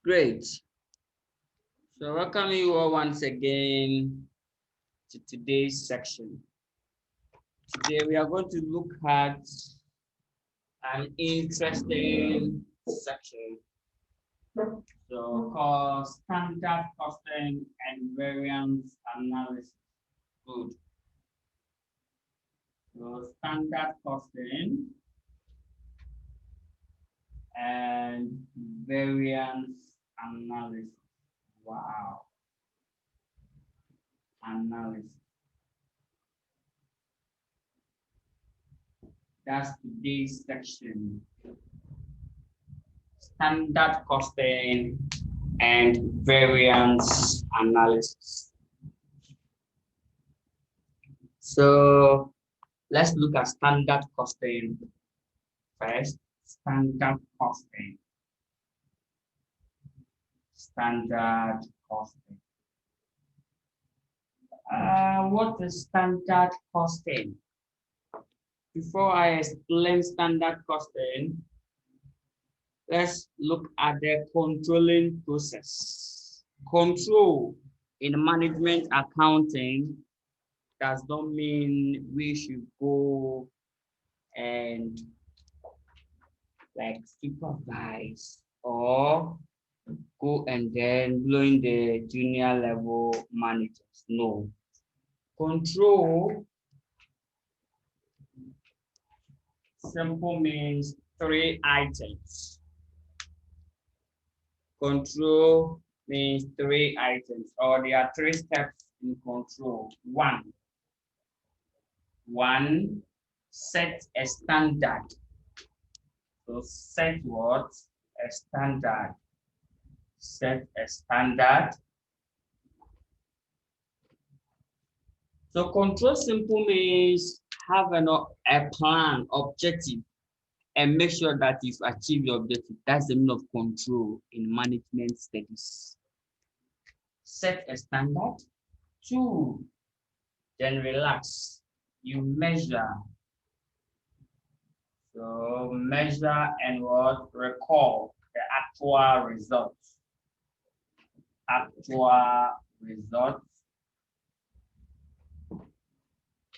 Great. So welcome you all once again to today's section. Today we are going to look at an interesting section. So called standard costing and variance analysis. Good. So standard costing and variance analysis. Wow. Analysis. That's today's section. Standard costing and variance analysis. So let's look at standard costing first. Standard costing. Standard costing. What is standard costing? Before I explain standard costing, let's look at the controlling process. Control in management accounting does not mean we should go and like supervise or go and then blowing the junior level managers. No. Control simple means 3 items. Control means 3 items, or there are 3 steps in control. One, set a standard. So set what? A standard. Set a standard. So control simple means have a plan, objective, and make sure that you've achieved your objective. That's the meaning of control in management studies. Set a standard. 2, then relax. You measure. So measure and what? Recall the actual results. Actual results.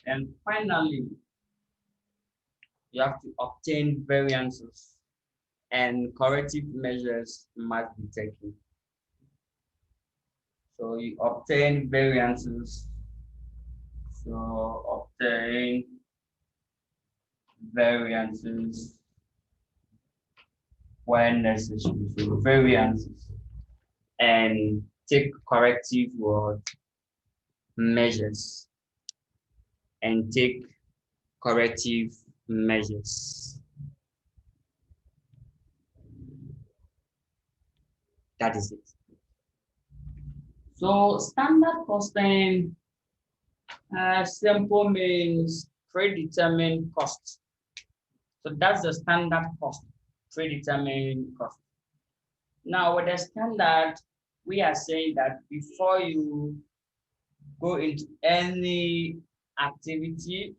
And finally, you have to obtain variances and corrective measures must be taken. So you obtain variances. So obtain variances when necessary. So variances and take corrective measures. And take corrective measures. That is it. So standard costing simple means predetermined cost. So that's the standard cost, predetermined cost. Now with the standard, we are saying that before you go into any activity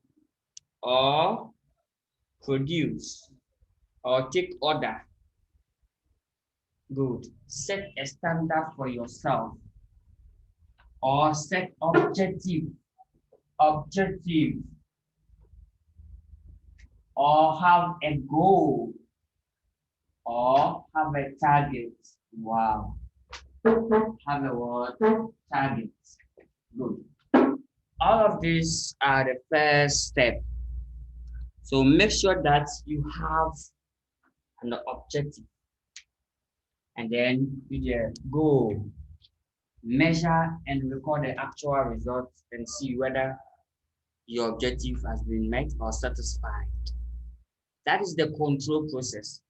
or produce or take order, good, set a standard for yourself or set objective or have a goal or have a target. Wow. Have a what? Target. Good. All of these are the first step. So make sure that you have an objective. And then you go measure and record the actual results and see whether your objective has been met or satisfied. That is the control process.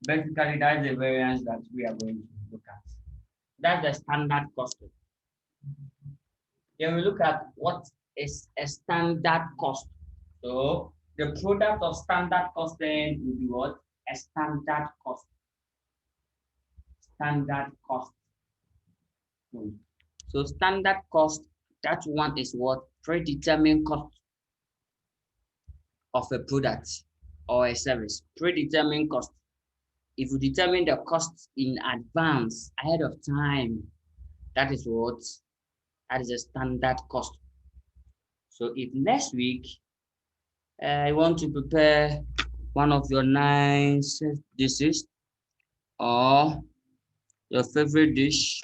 Basically, that's the variance that we are going to look at. That's the standard costing. Then we look at what is a standard cost. So the product of standard costing will be what? A standard cost. Standard cost. So standard cost, that one is what? Predetermined cost of a product or a service. Predetermined cost. If you determine the cost in advance, ahead of time, that is what? That is a standard cost. So if next week you want to prepare one of your nice dishes or your favorite dish,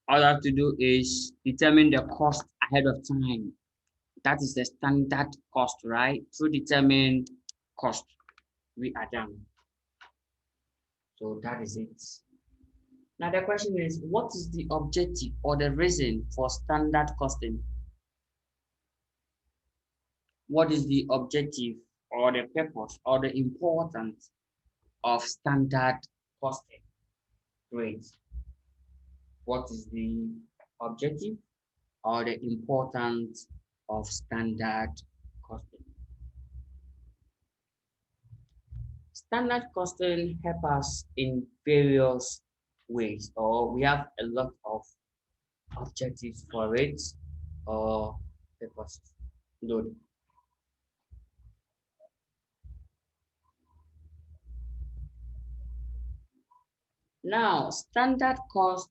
all you have to do is determine the cost ahead of time. That is the standard cost, right? To determine cost, we are done. So that is it. Now the question is, what is the objective or the reason for standard costing? What is the objective or the purpose or the importance of standard costing? Great. What is the objective or the importance of standard costing? Standard costing help us in various ways, or we have a lot of objectives for it or purposes. Good. Now, standard cost,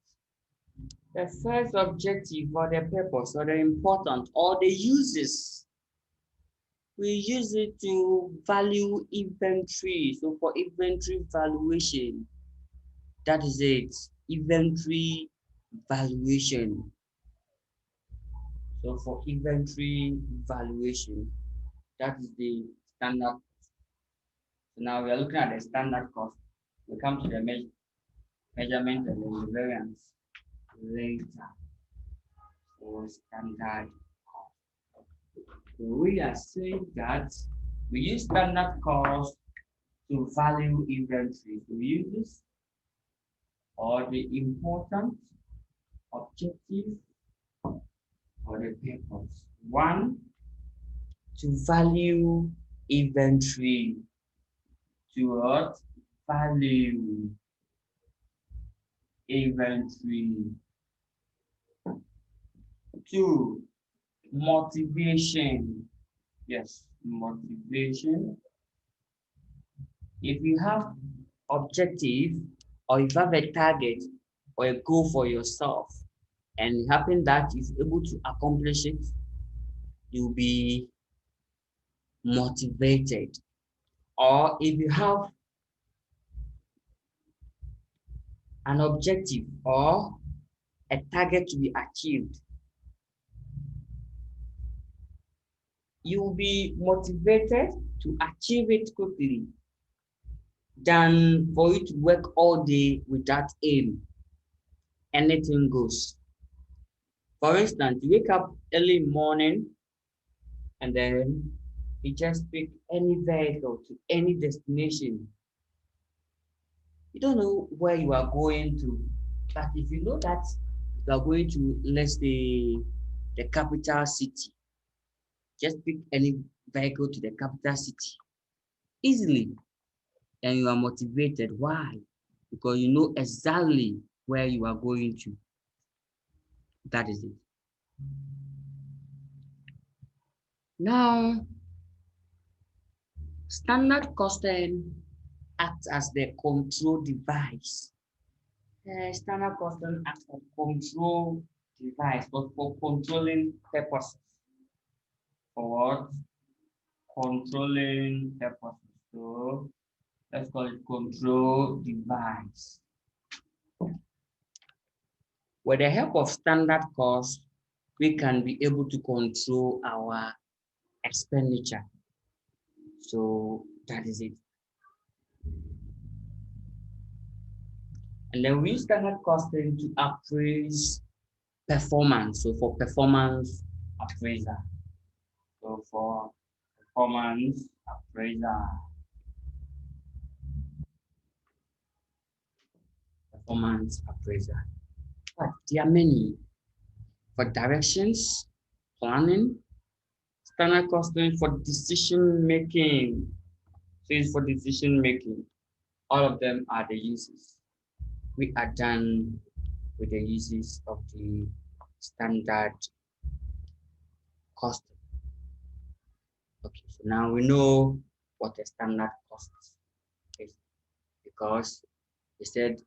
the first objective or the purpose or the important or the uses, we use it to value inventory. So for inventory valuation, that is it, inventory valuation. So for inventory valuation, that is the standard. So now we are looking at the standard cost. We come to the measurement and the variance later. So standard cost. So we are saying that we use standard cost to value inventory. We use this or the important objective or the purpose. One, to value inventory. To what? Value inventory. Two, motivation. Yes, motivation. If you have objective or if you have a target or a goal for yourself and it happen that you're able to accomplish it, you'll be motivated. Or if you have an objective or a target to be achieved, you will be motivated to achieve it quickly than for you to work all day with that aim. Anything goes. For instance, you wake up early morning and then you just pick any vehicle to any destination. You don't know where you are going to, but if you know that you are going to, let's say, the capital city, just pick any vehicle to the capital city easily and you are motivated. Why? Because you know exactly where you are going to. That is it. Now, standard costing acts as the control device. Standard costing acts as control device, but for controlling purposes. For what? Controlling purposes. So let's call it control device. With the help of standard cost, we can be able to control our expenditure. So that is it. And then we use standard costing to appraise performance. So for performance appraiser. So for performance appraiser. Performance appraiser. But there are many. For directions, planning, standard costing for decision making. So it's for decision making. All of them are the uses. We are done with the uses of the standard cost. Okay, so now we know what a standard cost is. because they said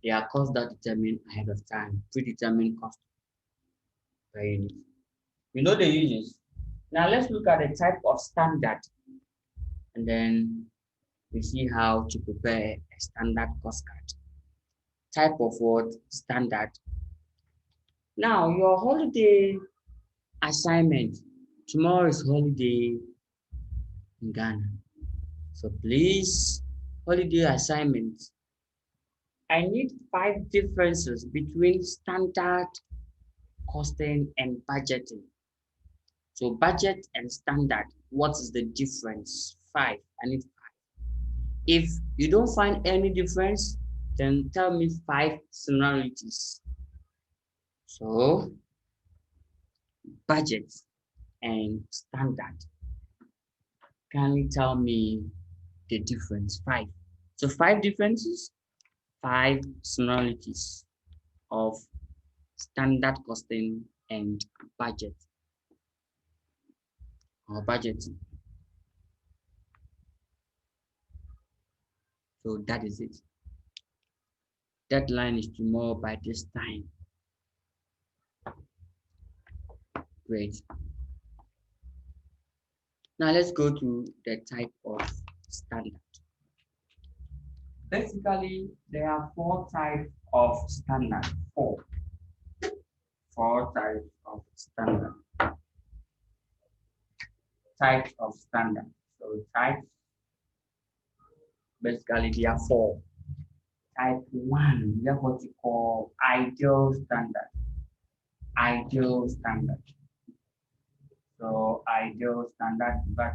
they are costs that determined ahead of time, predetermined cost per unit. We know the uses. Now let's look at the type of standard, and then we see how to prepare a standard cost card. Type of what? Standard. Now your holiday assignment. Tomorrow is holiday in Ghana. So please, holiday assignment. I need 5 differences between standard costing and budgeting. So budget and standard, what is the difference? 5. I need 5. If you don't find any difference, then tell me 5 similarities. So budget and standard. Can you tell me the difference? 5. So 5 differences, 5 similarities of standard costing and budget or budgeting. So that is it. Deadline is tomorrow by this time. Great. Now let's go to the type of standard. Basically, there are 4 types of standard. 4 types of standard. Types of standard. So types, basically there are 4. Type 1, we have what we call ideal standard. Ideal standard. So ideal standard, but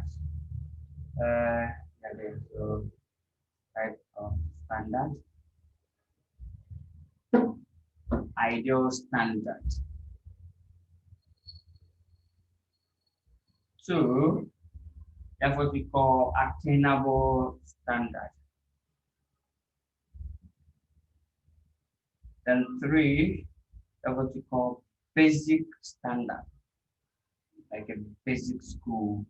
so type of standard. Ideal standard. 2, that's what we call attainable standard. Then 3, that's what we call basic standard, like a basic school.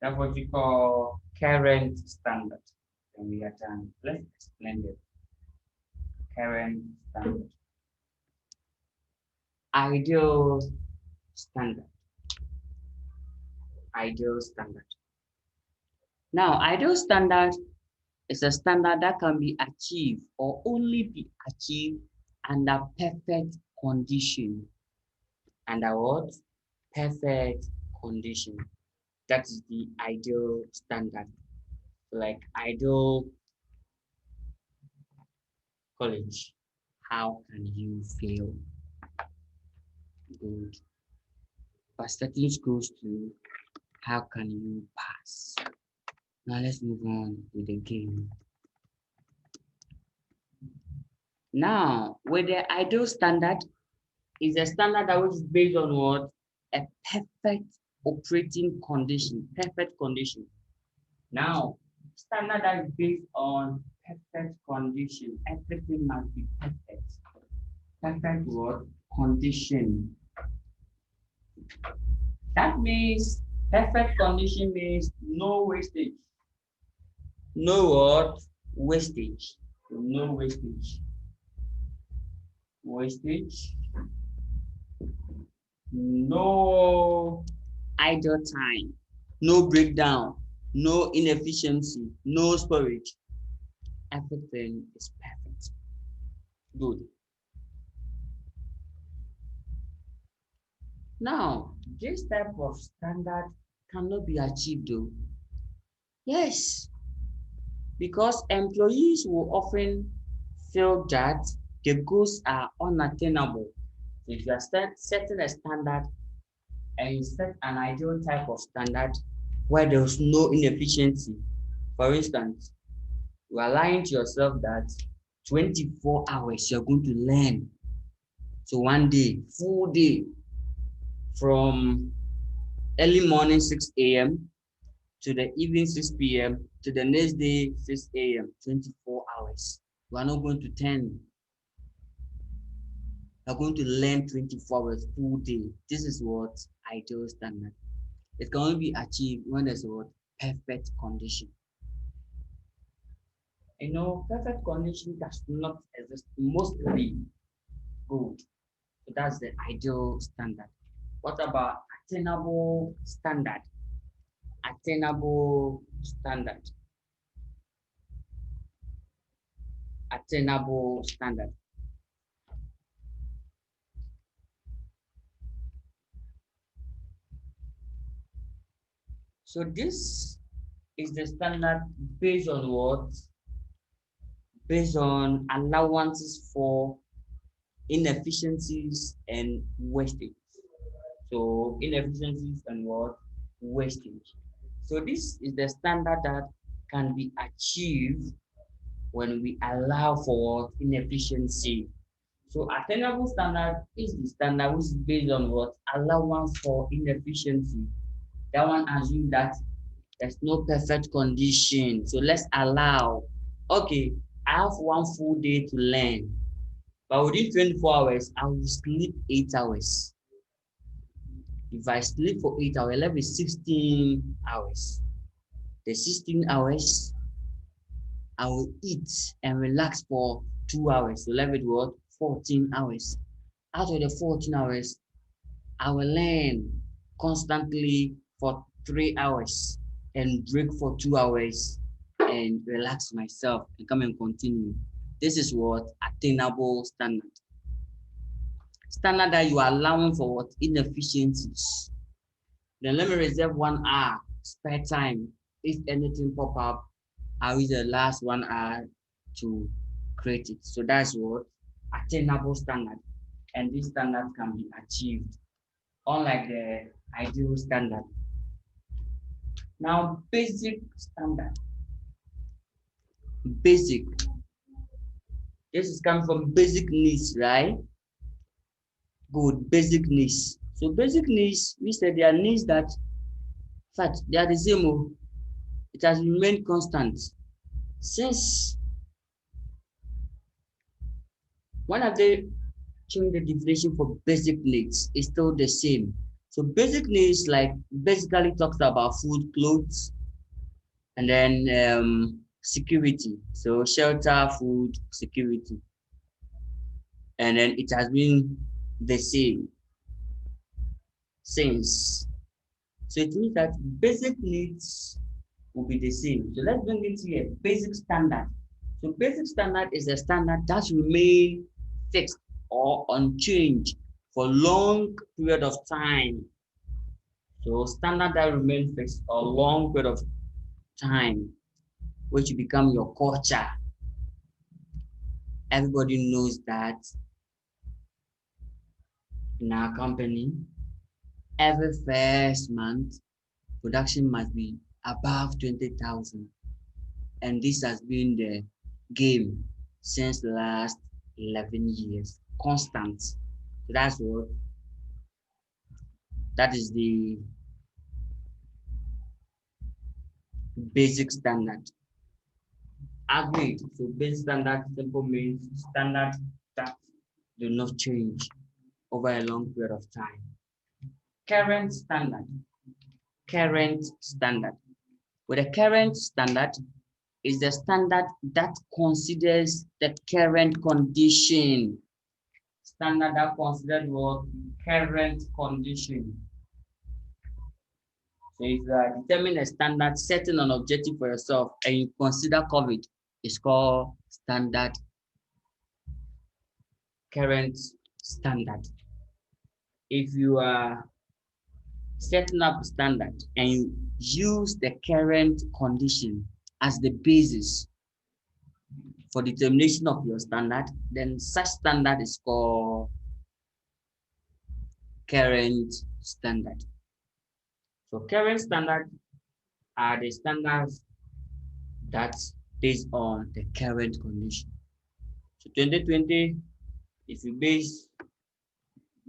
That's what we call current standard. Then we are done. Let's explain it. Current standard. Ideal standard. Ideal standard. Now, ideal standard is a standard that can be achieved or only be achieved under perfect condition. Under what? Perfect condition. That is the ideal standard. Like ideal college. How can you fail? Good. But certain schools too, how can you pass? Now let's move on with the game. Now, with the ideal standard, is a standard that is based on what? A perfect operating condition, perfect condition. Now, standard that is based on perfect condition, everything must be perfect. Perfect what? Condition. That means perfect condition means no wastage. No what? Wastage. No wastage. Wastage. No idle time. No breakdown. No inefficiency. No storage. Everything is perfect. Good. Now, this type of standard cannot be achieved though. Yes, because employees will often feel that the goals are unattainable. If you are setting a standard and you set an ideal type of standard where there's no inefficiency, for instance, you are lying to yourself that 24 hours you're going to learn. So one day, full day, from early morning 6 a.m. to the evening 6 p.m. to the next day 6 a.m. 24 hours. You are not going to 10. You are going to learn 24 hours full day. This is what ideal standard. It can only be achieved when there's what? Perfect condition. You know, perfect condition does not exist mostly. Good. So that's the ideal standard. What about attainable standard? Attainable standard. Attainable standard. So this is the standard based on what? Based on allowances for inefficiencies and wastage. So inefficiencies and what? Wastage. So this is the standard that can be achieved when we allow for inefficiency. So attainable standard is the standard which is based on what? Allowance for inefficiency. That one assumes that there's no perfect condition. So let's allow, okay, I have one full day to learn, but within 24 hours, I will sleep 8 hours. If I sleep for 8 hours, left with 16 hours. The 16 hours, I will eat and relax for 2 hours. So left with what? 14 hours. Out of the 14 hours, I will learn constantly for 3 hours and break for 2 hours and relax myself and come and continue. This is what attainable standard. Standard that you are allowing for what? Inefficiencies. Then let me reserve 1 hour spare time. If anything pop up, I'll use the last 1 hour to create it. So that's what attainable standard. And this standard can be achieved, unlike the ideal standard. Now, basic standard. Basic. This is coming from basic needs, right? Good, basic needs. So basic needs, we said they are needs that, in fact, they are the same. It has remained constant since. When have they changed the definition for basic needs? It's still the same. So basic needs like basically talks about food, clothes, and then security. So shelter, food, security. And then it has been the same since. So it means that basic needs will be the same. So let's bring it here. Basic standard. So basic standard is a standard that remain fixed or unchanged for long period of time. So standard that remain fixed for a long period of time, which become your culture. Everybody knows that in our company, every first month, production must be above 20,000. And this has been the game since the last 11 years, constant. So that's what, that is the basic standard. Agreed. So basic standard simple means standard that do not change over a long period of time. Current standard. Current standard. With a current standard is the standard that considers the current condition. Standard that considers what? Current condition. So if you are determining a standard, setting an objective for yourself, and you consider COVID, it's called standard, current standard. If you are setting up a standard and you use the current condition as the basis for determination of your standard, then such standard is called current standard. So current standard are the standards that's based on the current condition. So 2020, if you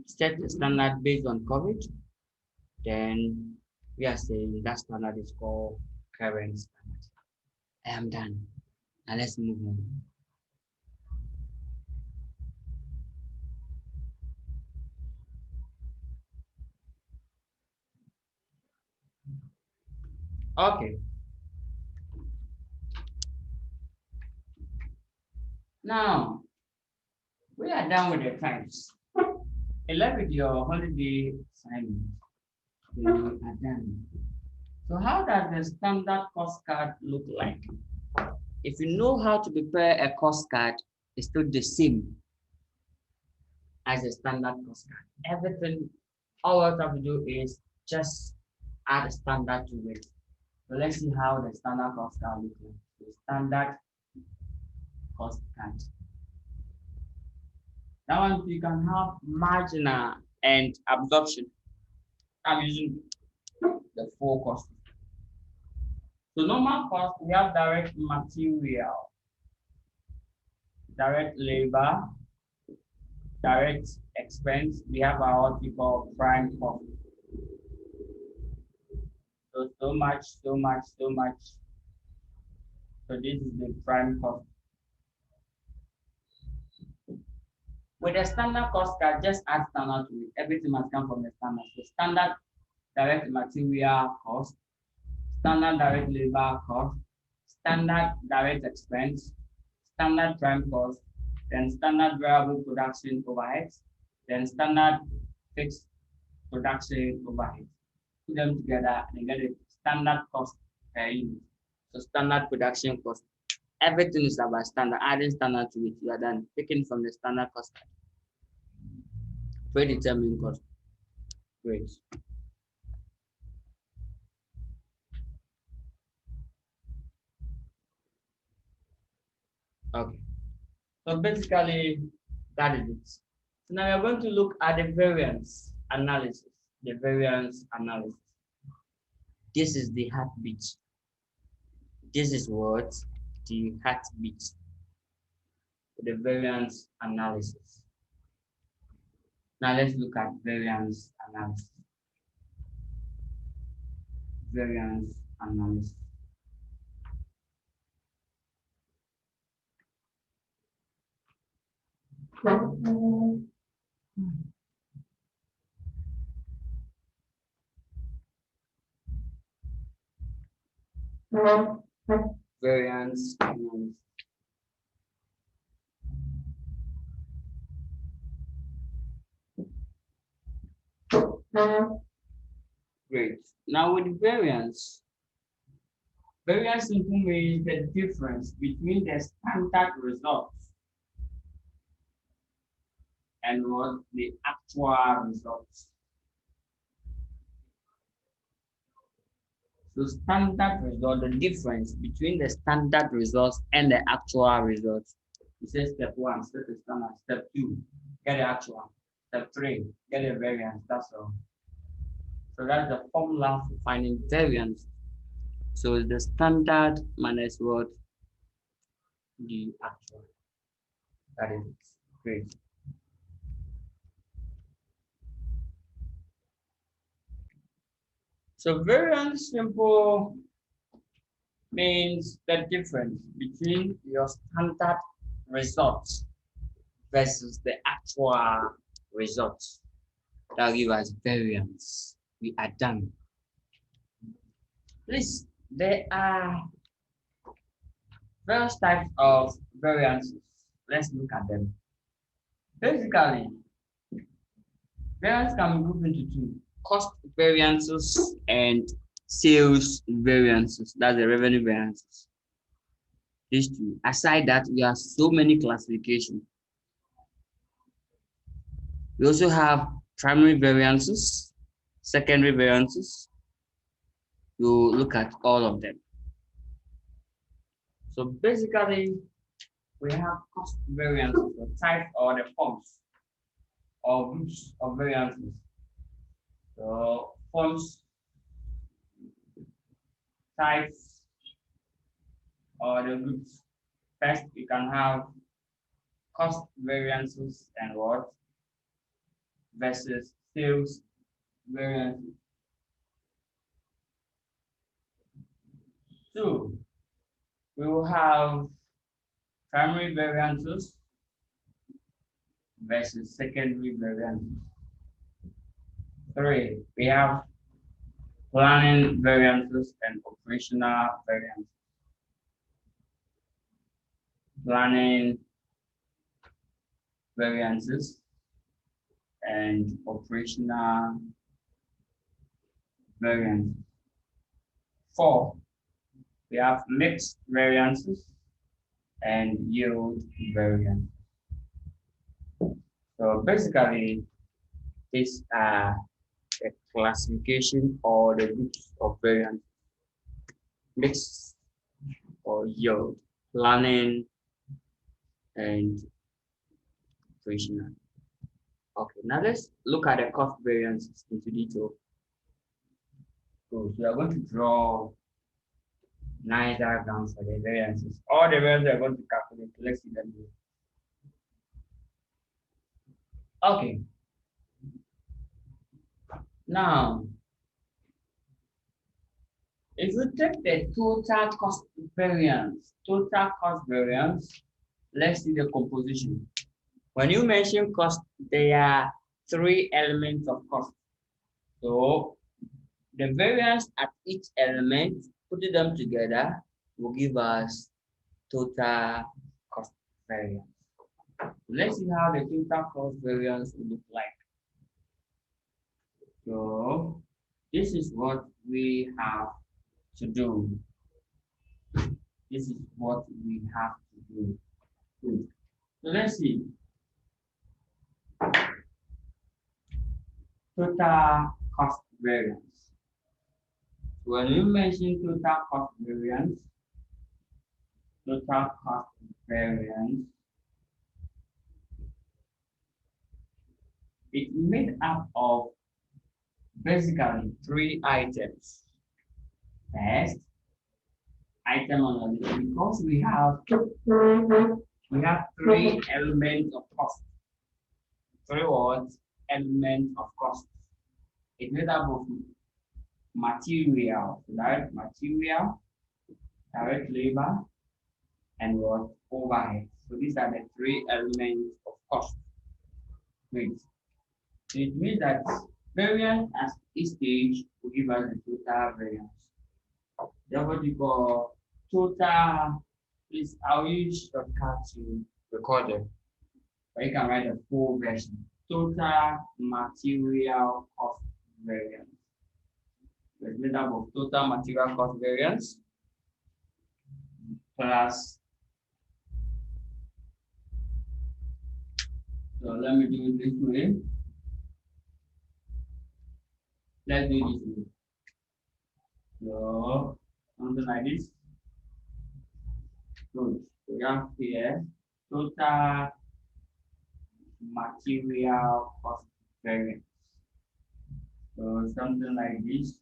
set the standard based on COVID, then we are saying that standard is called current standard. I am done. Now let's move on. Okay. Now, we are done with the types. And left with your holiday assignment. We are done. So how does the standard cost card look like? If you know how to prepare a cost card, it's still the same as a standard cost card. Everything, all you have to do is just add a standard to it. So let's see how the standard cost card looks like. The standard cost card. That one you can have marginal and absorption. I'm using the full cost. So normal cost, we have direct material, direct labor, direct expense. We have our what we call prime cost. So much. So this is the prime cost. With the standard cost card, just add standard to it. Everything must come from the standard. So standard direct material cost, standard direct labor cost, standard direct expense, standard prime cost, then standard variable production overheads, then standard fixed production overheads. Put them together and get a standard cost per unit. So standard production cost. Everything is about standard. Adding standard to it, you are done. Picking from the standard cost. Predetermined cost. Great. Okay. So basically, that is it. So now we are going to look at the variance analysis. The variance analysis. This is the heartbeat. This is what the heartbeat. The variance analysis. Now let's look at variance analysis. Variance analysis. Variance analysis. Great. Now with variance, variance simply means the difference between the standard results and what the actual results. So standard result, the difference between the standard results and the actual results. You say step 1, step the standard, step 2, get the actual, step 3, get the variance, that's all. So that's the formula for finding variance. So the standard minus what? The actual. That is great. So variance simple means the difference between your standard results versus the actual results. That give us variance. We are done. Please, there are various types of variances. Let's look at them. Basically, variance can be grouped into two: cost variances and sales variances. That's the revenue variances. These two. Aside that, we have so many classifications. We also have primary variances, secondary variances. You look at all of them. So basically, we have cost variances, the type or the forms or groups of variances. So forms, types, or the groups. First, we can have cost variances and what versus sales variances. Two, we will have primary variances versus secondary variances. Three, we have planning variances and operational variances. Planning variances and operational variances. 4, we have mixed variances and yield variance. So basically, these are a classification or the groups of variance: mixed or yield, planning, and operational. Okay, now let's look at the cost variances into detail. So we are going to draw 9 diagrams for the variances. All the variances are going to calculate. Let's see them here. Okay. Now, if you take the total cost variance, let's see the composition. When you mention cost, there are 3 elements of cost. So the variance at each element, putting them together, will give us total cost variance. Let's see how the total cost variance will look like. So this is what we have to do. This is what we have to do. Good. So let's see. Total cost variance. When you mention total cost variance, it's made up of basically 3 items. First, item on the list, because we have 3 elements of cost. 3 words, elements of cost. It's made up of material, direct material, direct labor, and what? Overhead. So these are the 3 elements of cost. Great. So it means that variance at each stage will give us the total variance. Therefore, we call total is I'll use shortcut to record it. But you can write the full version. Total material cost variance. It's made up of total material cost variance plus. So let me do it this way. Let's do it this way. So something like this. Good. We have here total material cost variance. So something like this.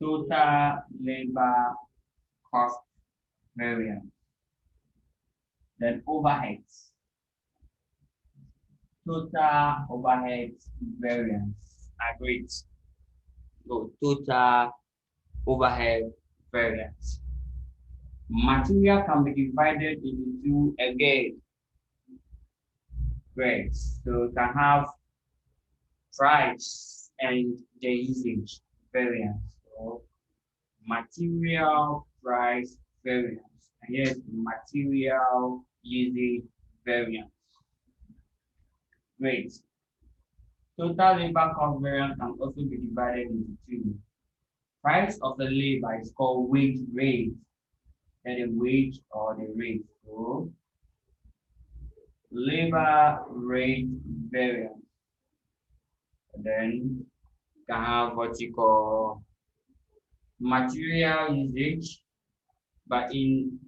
Total labor cost variance. Then overheads. Total overheads variance. Agreed. So total overhead variance. Material can be divided into again grades. So you can have price and the usage variance. So material price variance. And here's material usage variance. Great. Total labor cost variance can also be divided into 2. Price of the labor is called wage rate. And the wage or the rate. So labor rate variance. And then you can have what you call material usage, but in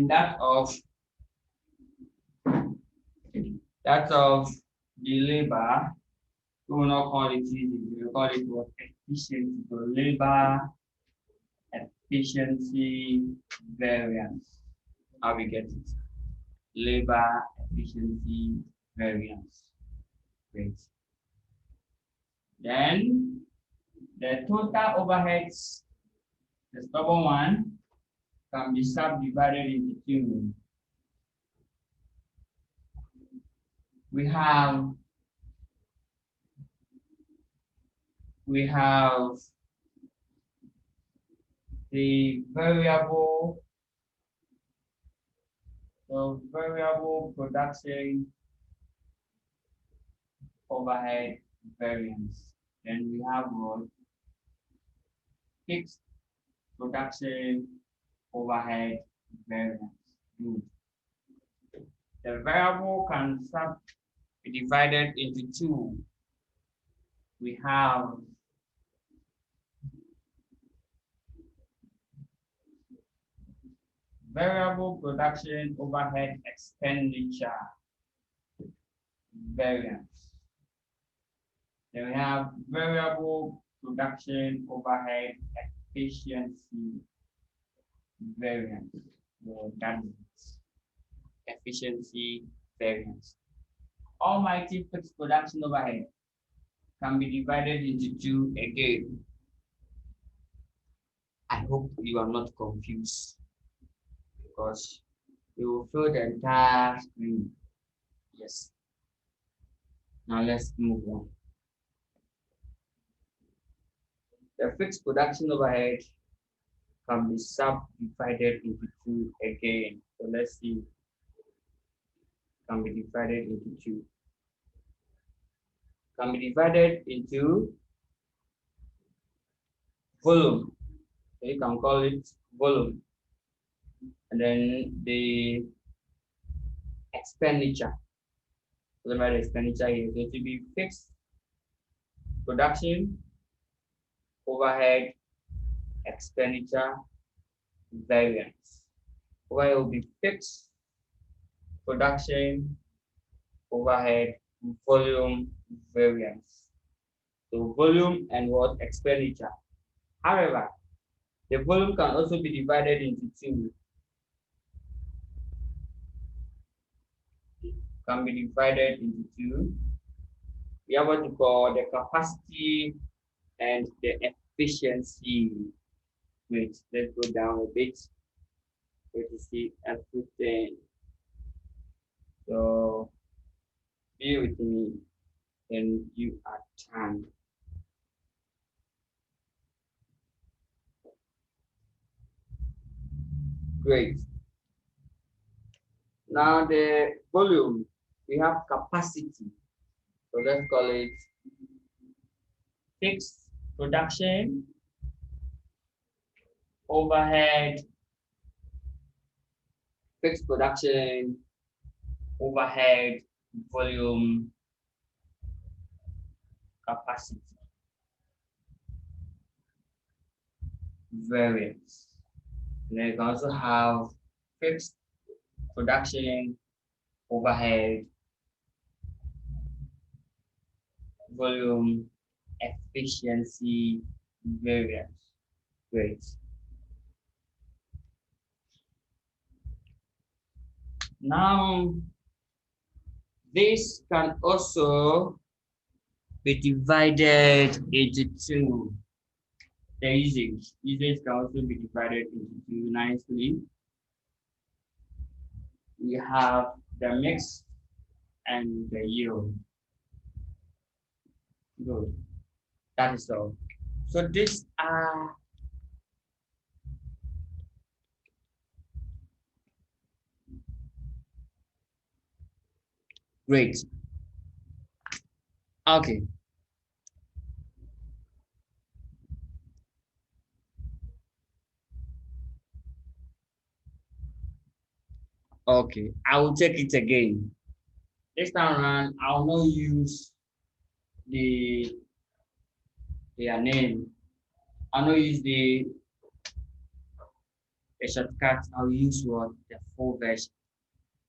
that of the labor, we will not call it usage, we will call it what? Efficiency. So labor efficiency variance. How we get it? Labor efficiency variance. Great. Then the total overheads, the stubborn one, can be subdivided into 2. We have the variable So variable production overhead variance. Then we have what? Fixed production overhead variance. Good. The variable can be divided into two. We have variable production overhead expenditure variance. Then we have variable production overhead efficiency variance. So that is efficiency variance. Almighty fixed production overhead can be divided into two again. I hope you are not confused because you will fill the entire screen. Yes. Now let's move on. The fixed production overhead can be subdivided into two again. So let's see. Can be divided into two. Can be divided into volume. So you can call it volume. And then the expenditure. So the expenditure here. So it will be fixed production overhead expenditure variance. Overhead will be fixed production overhead volume variance. So volume and what? Expenditure. However, the volume can also be divided into two. Can be divided into two. We have what we call the capacity and the efficiency. Wait, let's go down a bit. Wait to see everything. So be with me, and you are done. Great. Now the volume, we have capacity. So let's call it fixed production overhead, fixed production overhead volume capacity variance. And then you can also have fixed production overhead volume efficiency variance. Great. Now, this can also be divided into two. The usage can also be divided into two nicely. We have the mix and the yield. Good. That is all. So these are great. Okay. Okay, I will take it again. This time around, I will not use their name. I'll not use the shortcut. I'll use what? The full version.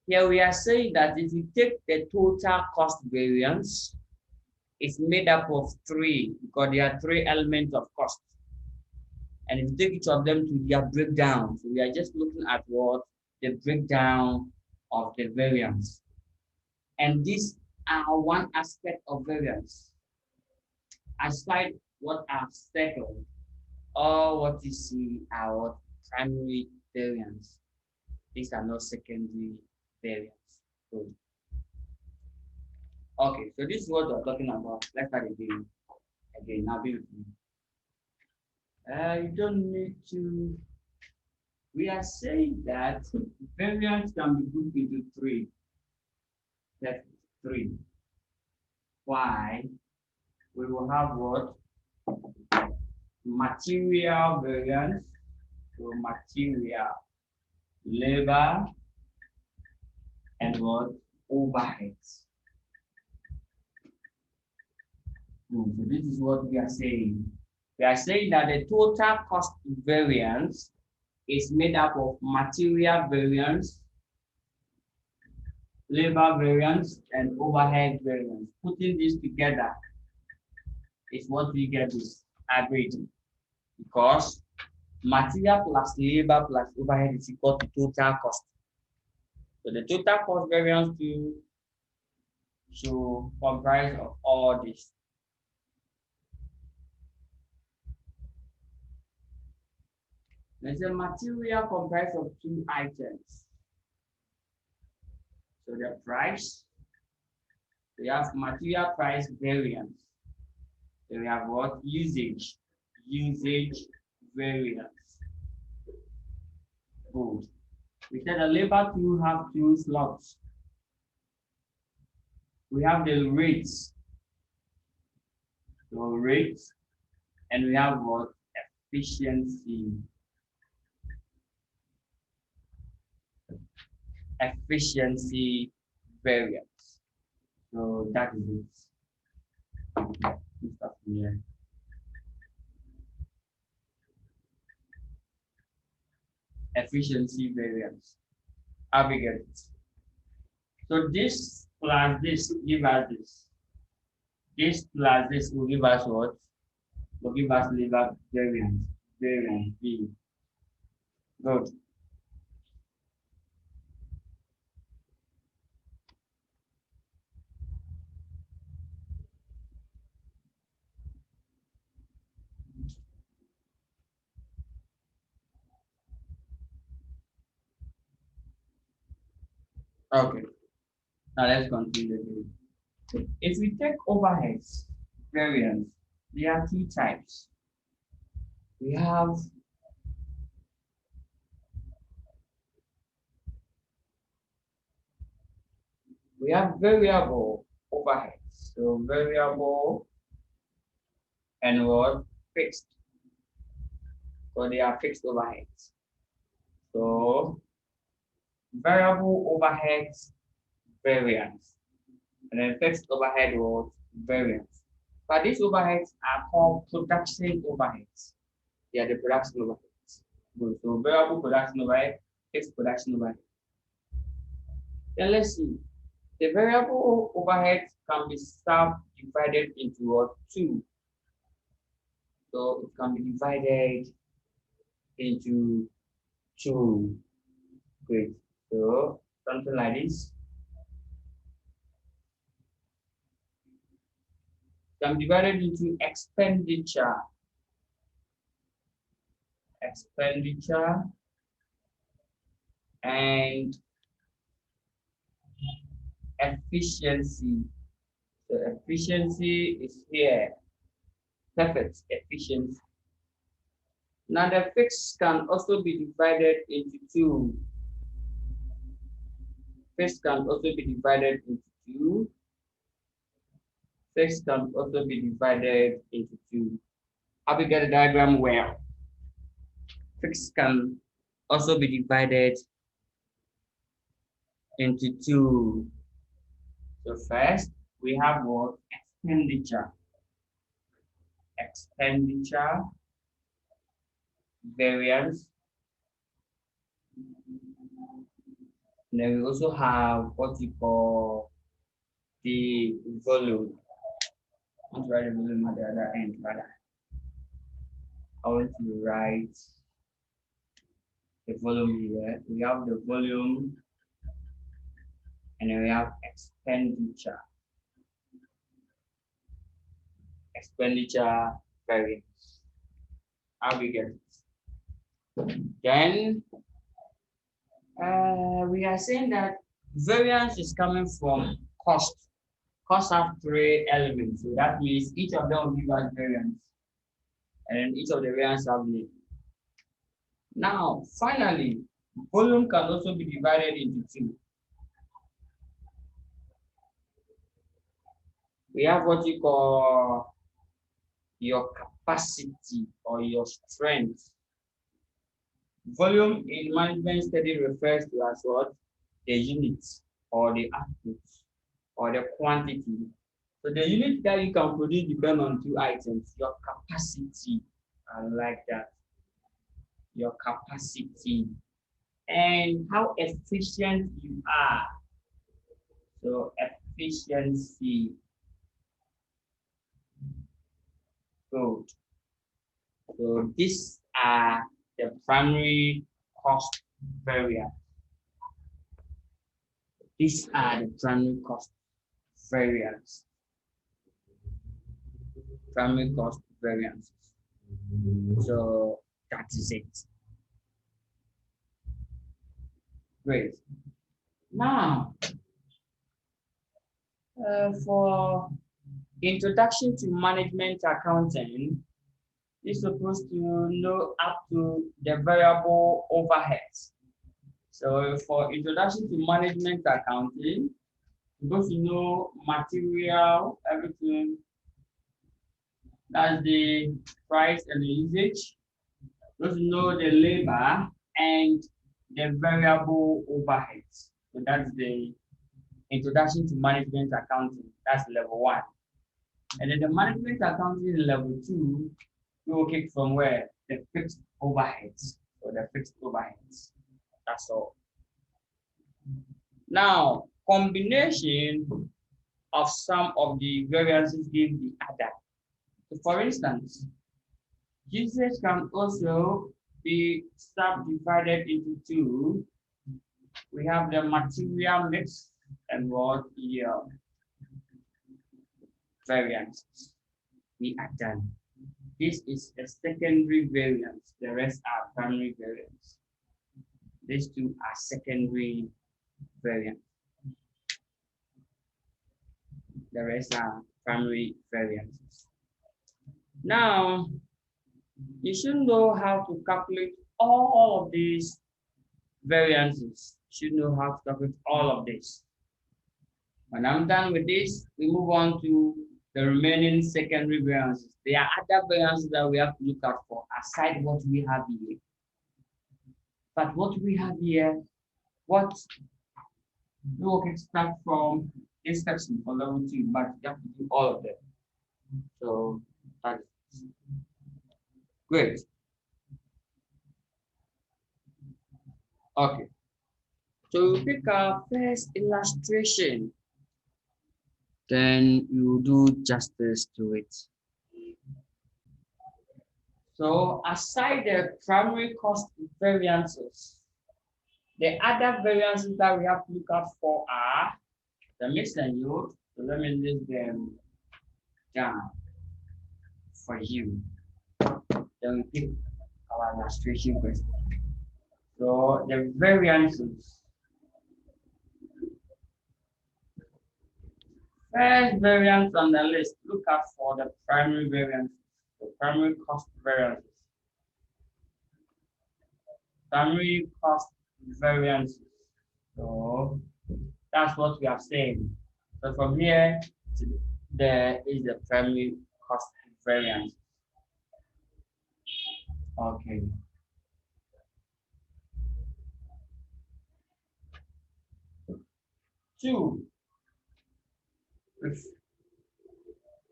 Here we are saying that if you take the total cost variance, it's made up of three because there are three elements of cost. And if you take each of them to their breakdown, so we are just looking at what? The breakdown of the variance. And these are one aspect of variance. Aside what I've settled, all what you see are what? Primary variance. These are not secondary variance. Good. Okay, so this is what we're talking about. Let's start again. Now be with me. You don't need to We are saying that variance can be grouped into three. That's three. Why? We will have what? Material variance, so material, labor, and what? Overheads. So this is what we are saying. We are saying that the total cost variance is made up of material variance, labor variance, and overhead variance. Putting this together is what we get is average, because material plus labor plus overhead is equal to total cost. So the total cost variance should comprise of all this. There's a material comprised of two items. So the price, we have material price variance. So we have what? Usage variance. Good. We said the labor to have two slots. We have the rates. So rates, and we have what? Efficiency. Efficiency variance. So that is it. Stuff here. Efficiency variance. How we get it? So this plus this give us this. This plus this will give us what? Will give us labor variance. Variance B. Good. Okay. Now let's continue. If we take overheads variance, there are two types. We have variable overheads. So variable and what? Fixed. So they are fixed overheads. So variable overheads variance, and then fixed overhead was variance. But these overheads are called production overheads. They are the production overheads. Good. So variable production overhead, fixed production overhead. Then let's see. The variable overheads can be subdivided into what? Two. So it can be divided into two. Great. So something like this. Can be divided into expenditure and efficiency. So efficiency is here. Perfect efficiency. Now the fixed can also be divided into two. Fixed can also be divided into two. Fixed can also be divided into two. How we get the diagram well? Fixed can also be divided into two. So first, we have what? Expenditure. Expenditure variance. And then we also have what we call the volume. I want to write the volume at the other end, rather. I want to write the volume here. We have the volume, and then we have expenditure. Expenditure variance. How we get it? Then we are saying that variance is coming from cost. Cost have three elements, so that means each of them will give us variance, and then each of the variance have Now, finally, volume can also be divided into two. We have what you call your capacity or your strength. Volume in management study refers to as what? The units or the output or the quantity. So the unit that you can produce depend on two items, your capacity, I like that, your capacity, and how efficient you are. So efficiency, good. So these are the primary cost variance. These are the primary cost variance. Primary cost variances. So that is it. Great. Now, for introduction to management accounting, you're supposed to know up to the variable overheads. So for introduction to management accounting, you're supposed to know material, everything. That's the price and the usage. You're supposed to know the labor and the variable overheads. So that's the introduction to management accounting. That's level 1. And then the management accounting level 2, you will kick from where? The fixed overheads. So the fixed overheads. That's all. Now, combination of some of the variances give the other. So for instance, usage can also be subdivided into two. We have the material mix and what yield variances. We are done. This is a secondary variance. The rest are primary variance. These two are secondary variance. The rest are primary variances. Now, you should know how to calculate all of these variances. You should know how to calculate all of this. When I'm done with this, we move on to the remaining secondary variances. There are other variances that we have to look out for aside what we have here. But what we have here, what you can start from this section for level 2, but you have to do all of them. So that's great. Okay. So we pick our first illustration. Then you do justice to it. So aside the primary cost variances, the other variances that we have to look out for are the mix and yield. So let me list them down for you. Then we pick our illustration question. So the variances. First variance on the list, look out for the primary variance, the primary cost variances. Primary cost variances. So that's what we have said. So from here to there is the primary cost variance. Okay. Two, with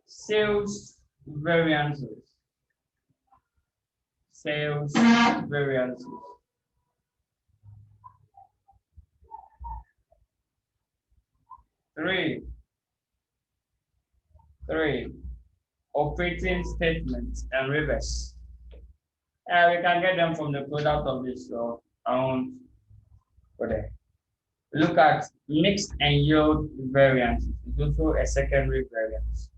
sales variances. Sales variances. Three, operating statements and reverse. We can get them from the product of this, so I won't go there. Look at mix and yield variance. It's also a secondary variance.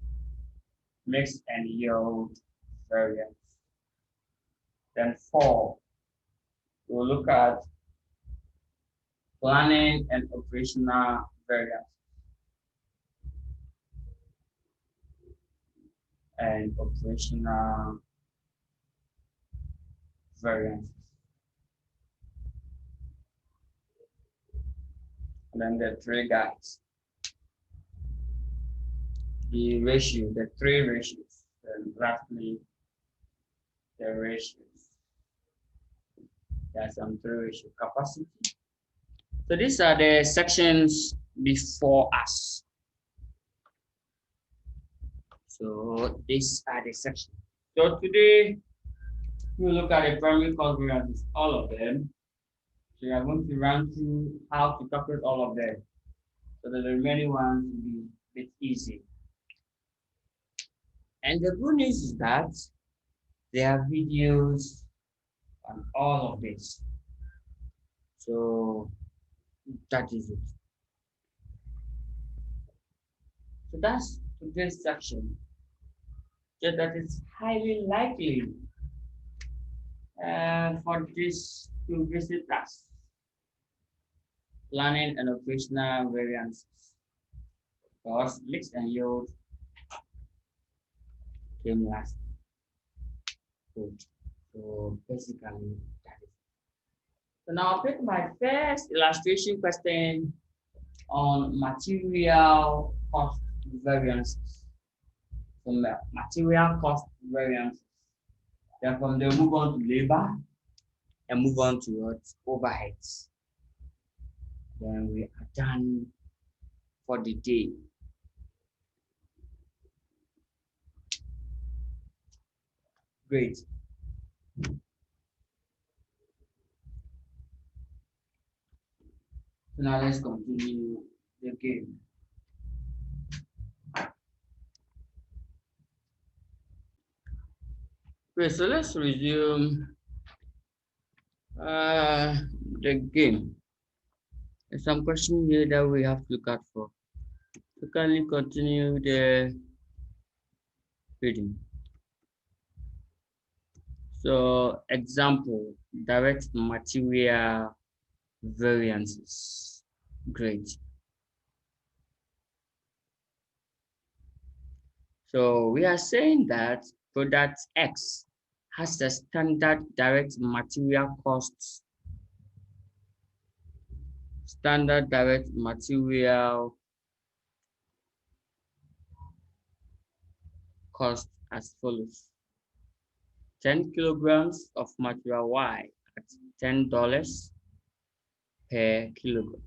Mix and yield variance. Then 4, we'll look at planning and operational variance. And operational variances. then the three guys. The ratio, the three ratios, and lastly the ratios. There's some three ratio capacity. So these are the sections before us. So these are the sections. So today we look at the primary cost variances, all of them. So we are going to run through how to calculate all of them. So that the remaining ones will be a bit easy. And the good news is that there are videos on all of this. So that is it. So that's today's section. So that it's highly likely for this to visit us. Planning and operational variances. Because leaks and yield came last. Good. So basically that is. So now I'll pick my first illustration question on material cost variances. So material cost variances. Then from there move on to labor and move on to what? Overheads. Then we are done for the day. Great. So now let's continue the game. Great, so let's resume the game. There's some question here that we have to look out for. So can you continue the reading? So example, direct material variances. Great. So we are saying that product X has a standard direct material costs, standard direct material cost as follows. 10 kilograms of material Y at $10 per kilogram.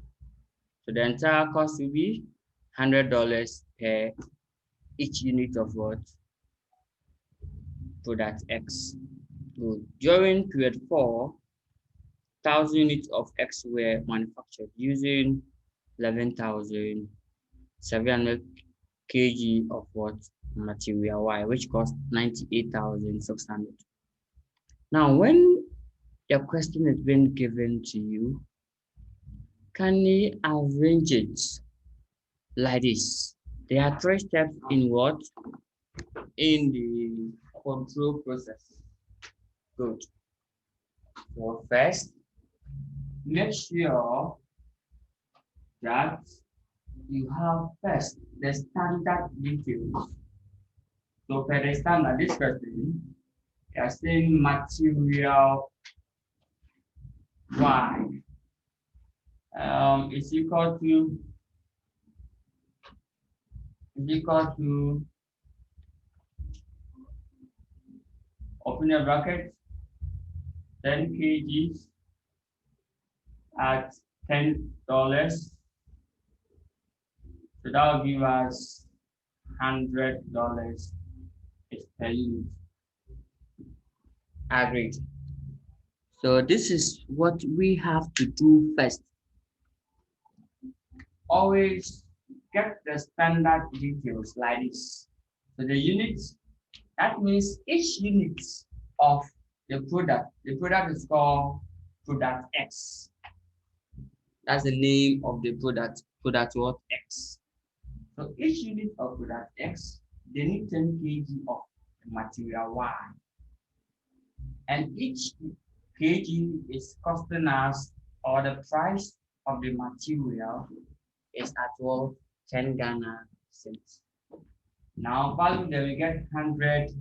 So the entire cost will be $100 per each unit of what? Product X. Good. During period 4, 1,000 units of X were manufactured using 11,700 kg of what? Material Y, which cost 98,600. Now, when the question is being given to you, can you arrange it like this? There are 3 steps in what? In the control process. Good. So first, make sure that you have first the standard details. So for the standard, this person is saying material Y is equal to open a bracket 10 kgs at $10. So that will give us $100 per unit. Agreed. So this is what we have to do first. Always get the standard details like this. So the units, that means each unit of the product is called product X. That's the name of the product what? X. So each unit of product X, they need 10 kg of material Y. And each kg is costing us, or the price of the material is at what? 10 Ghana cents. Now value that we get $100,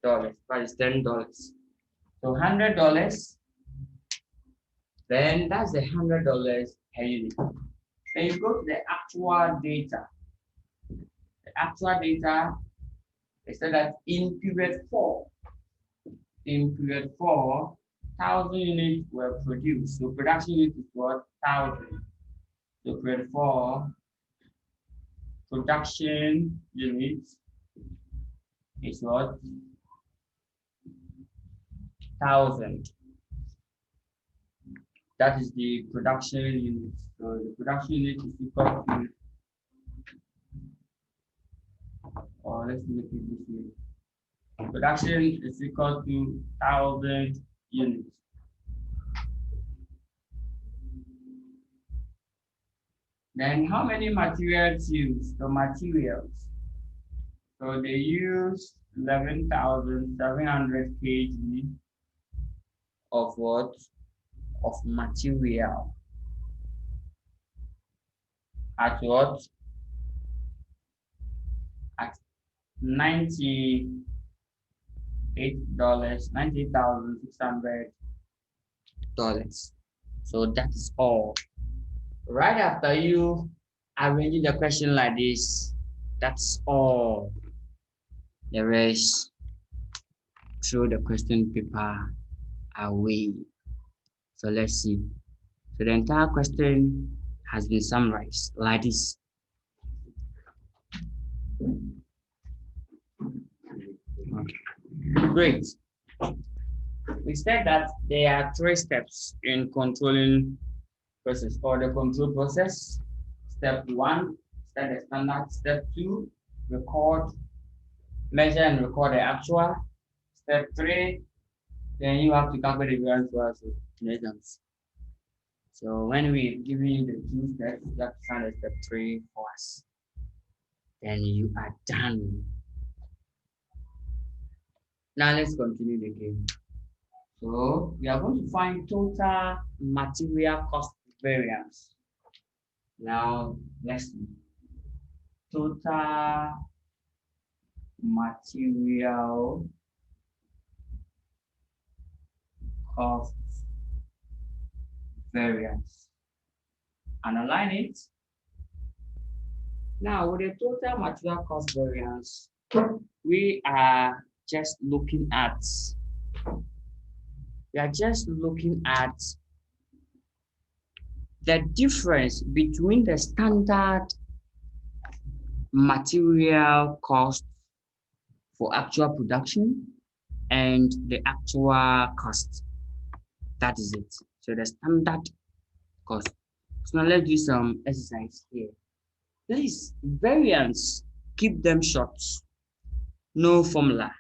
that is $10. So $100, then that's the $100 per unit. Then you go to the actual data. The actual data, they said that in period 4, 1,000 units were produced. So production unit is what? 1,000. So period 4, production units is what? 1,000. That is the production unit. So the production unit is equal to, or let's make it this way. Production is equal to 1,000 units. Then how many materials used? The materials. So they use 11,700 kg of what? Of material. At what? At $98,600. So that is all. Right after you arranging the question like this, that's all. The rest, throw the question paper away. So let's see. So the entire question has been summarized like this. Okay. Great. We said that there are 3 steps in controlling process or the control process. Step 1, set the standard. Step 2, measure and record the actual. Step 3, then you have to calculate the variance measurements. So when we give you the 2 steps, you have to find step 3 for us. Then you are done. Now let's continue the game. So we are going to find total material cost variance. Now let's see. Total material cost variance. Underline it. Now with the total material cost variance, we are just looking at the difference between the standard material cost for actual production and the actual cost. That is it. So the standard cost. So now let's do some exercise here. Please, variance, keep them short. No formula.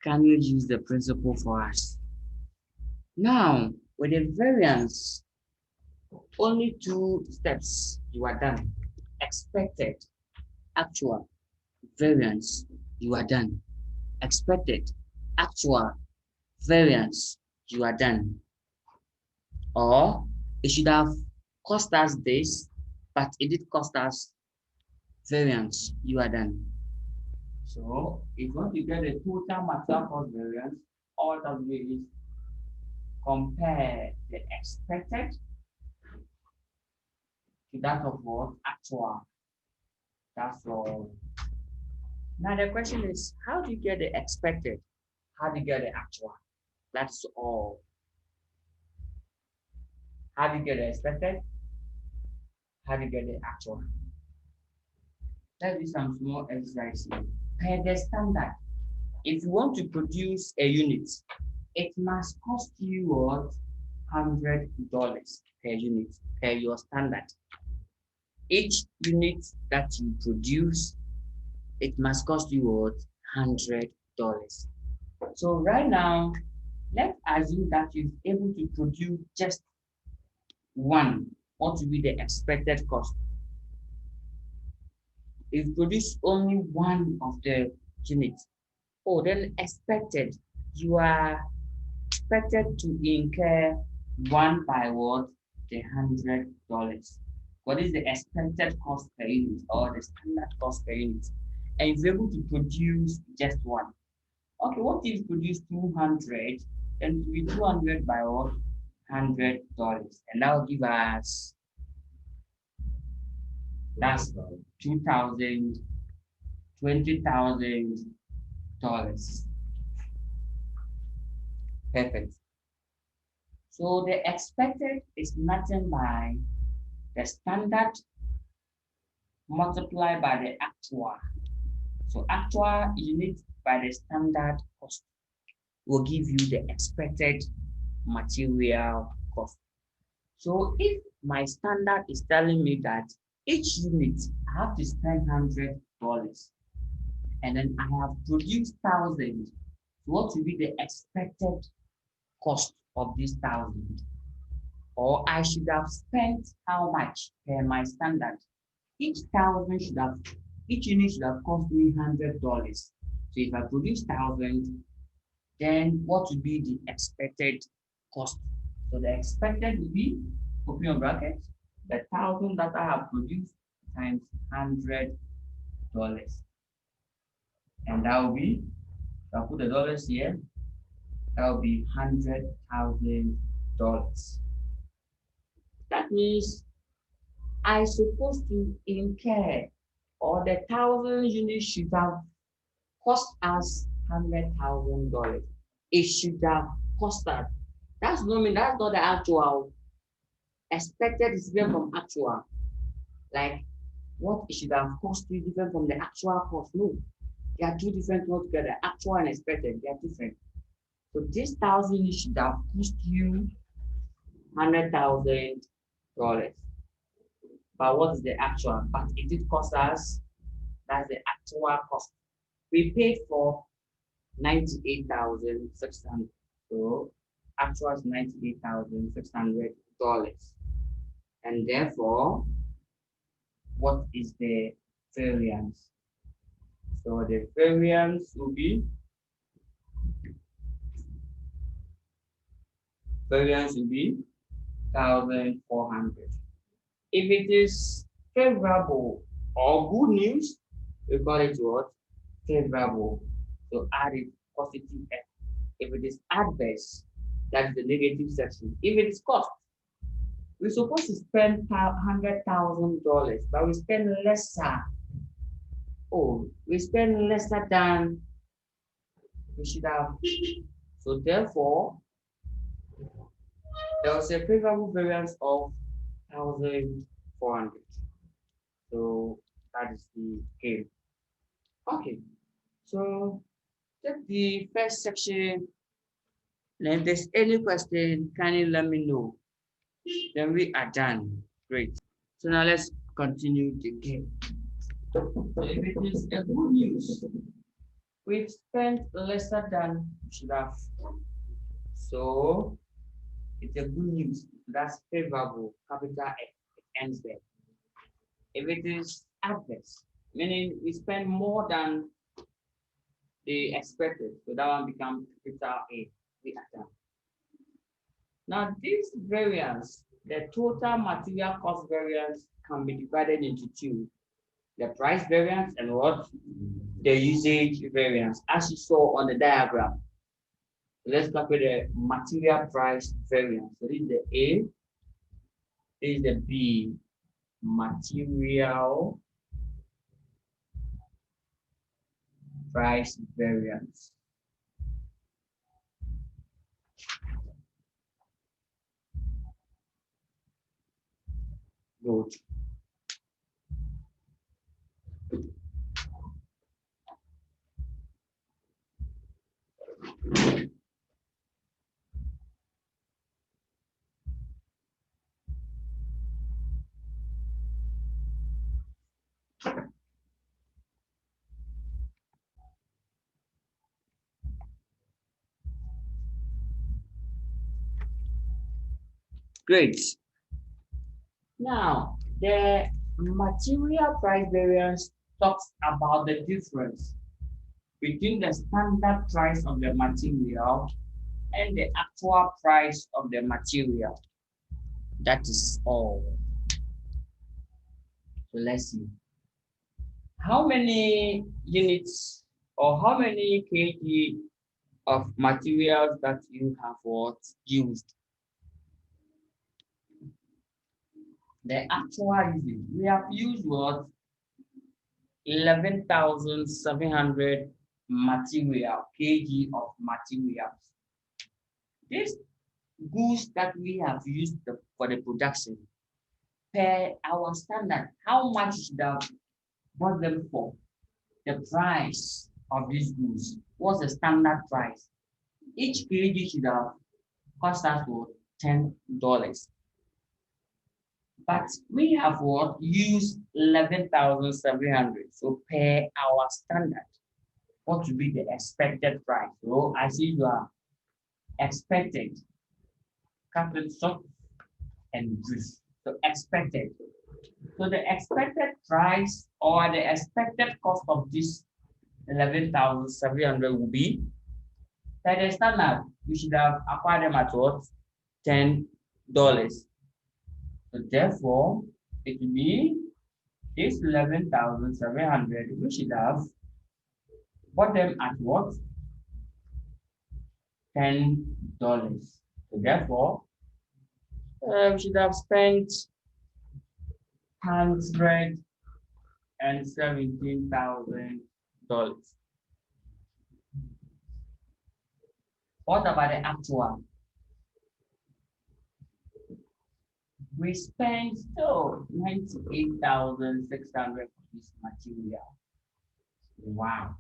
Can you use the principle for us? Now, with the variance, only 2 steps, you are done. Expected, actual, variance, you are done. Expected, actual, variance, you are done. Or it should have cost us this, but it did cost us variance, you are done. So if you want to get the total material cost variance, all that we do is compare the expected to that of what? Actual. That's all. Now the question is, how do you get the expected? How do you get the actual? That's all. How do you get the expected? How do you get the actual? Let's do some small exercise here. Per the standard, if you want to produce a unit, it must cost you what? $100 per unit, per your standard. Each unit that you produce, it must cost you what? $100. So right now, let's assume that you're able to produce just one. What will be the expected cost? If you produce only one of the units, then expected, you are expected to incur one by what? The $100. What is the expected cost per unit or the standard cost per unit? And if you're able to produce just one. Okay, what if you produce 200? Then it will be 200 by what? $100. And that will give us That's $2,000, $20,000. Perfect. So the expected is nothing by the standard multiplied by the actual. So actual unit by the standard cost will give you the expected material cost. So if my standard is telling me that each unit I have to spend $100 and then I have produced 1,000, what will be the expected cost of this 1,000? Or I should have spent how much per my standard? Each unit should have cost me $100. So if I produce 1,000, then what would be the expected cost? So the expected will be, open your bracket, the 1,000 that I have produced times $100. And that will be, I'll put the dollars here, that will be $100,000. That means I supposed to incur, or the 1,000 units should have cost us $100,000. It should have cost us. That's not the actual. Expected is different from actual. Like what it should have cost you different from the actual cost. No, they are two different altogether. Actual and expected, they are different. So this 1,000 should have cost you $100,000. But what is the actual? But it did cost us, that's the actual cost. We paid for $98,600. So actual is $98,600. And therefore, what is the variance? So the variance will be $1,400. If it is favorable or good news, we call it what? Favorable. So add it positive F. If it is adverse, that's the negative section. If it is cost, we're supposed to spend $100,000, but we spend lesser. Oh, we spend lesser than we should have. So therefore, there was a favorable variance of 1,400. So that is the game. Okay. So take the first section. And if there's any question, can you let me know? Then we are done. Great. So now let's continue the game. So if it is a good news, we've spent lesser than we should have. So it's a good news. That's favorable. Capital F. It ends there. If it is adverse, meaning we spend more than the expected, so that one becomes capital A. We are done. Now this variance, the total material cost variance, can be divided into two: the price variance and what? The usage variance, as you saw on the diagram. So let's start with the material price variance. So this is the A, this is the B, material price variance. Good. Great. Now, the material price variance talks about the difference between the standard price of the material and the actual price of the material. That is all. So let's see. How many units or how many kg of materials that you have what used? The actual usage. We have used what? 11,700 material, kg of materials. This goods that we have used for the production per our standard, how much should have bought them for? The price of these goods. What's the standard price? Each kg should have cost us for $10. But we have what? Used 11,700. So per our standard, what would be the expected price? So I see you are expected capital stock and goods. So expected. So the expected price or the expected cost of this 11,700 will be per the standard. We should have acquired them at what? $10. So therefore, it will be this 11,700. We should have bought them at what? $10. So therefore, we should have spent $117,000. What about the actual? We spent still 98,600 for this material. Wow.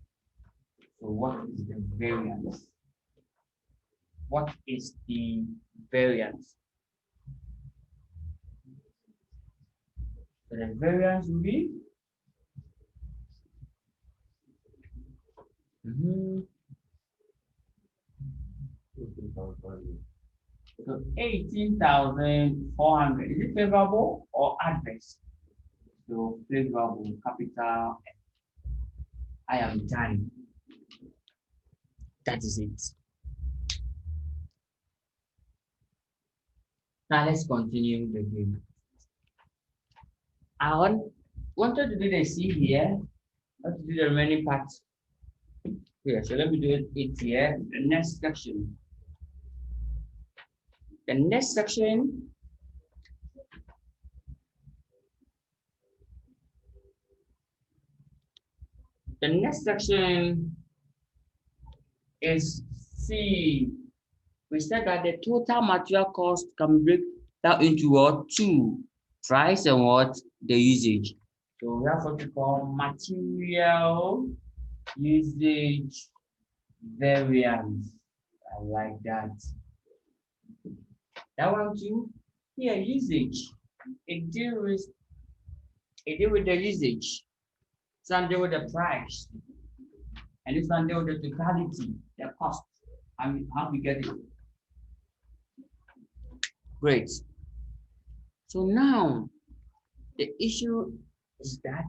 So what is the variance? What is the variance? So the variance will be so 18,400. Is it favorable or adverse? So favorable, capital. I am done. That is it. Now let's continue the game. I wanted to do the C here. Let's do the remaining parts here. So let me do it here. The next section. The next section is C. We said that the total material cost can break down into what? Two. Price and what? The usage. So we have what we call material usage variance. I like that. That one too. Here, usage. It deal with the usage. Some deal with the price. And this one deal with the totality, the cost. I mean, how we get it. Great. So now the issue is that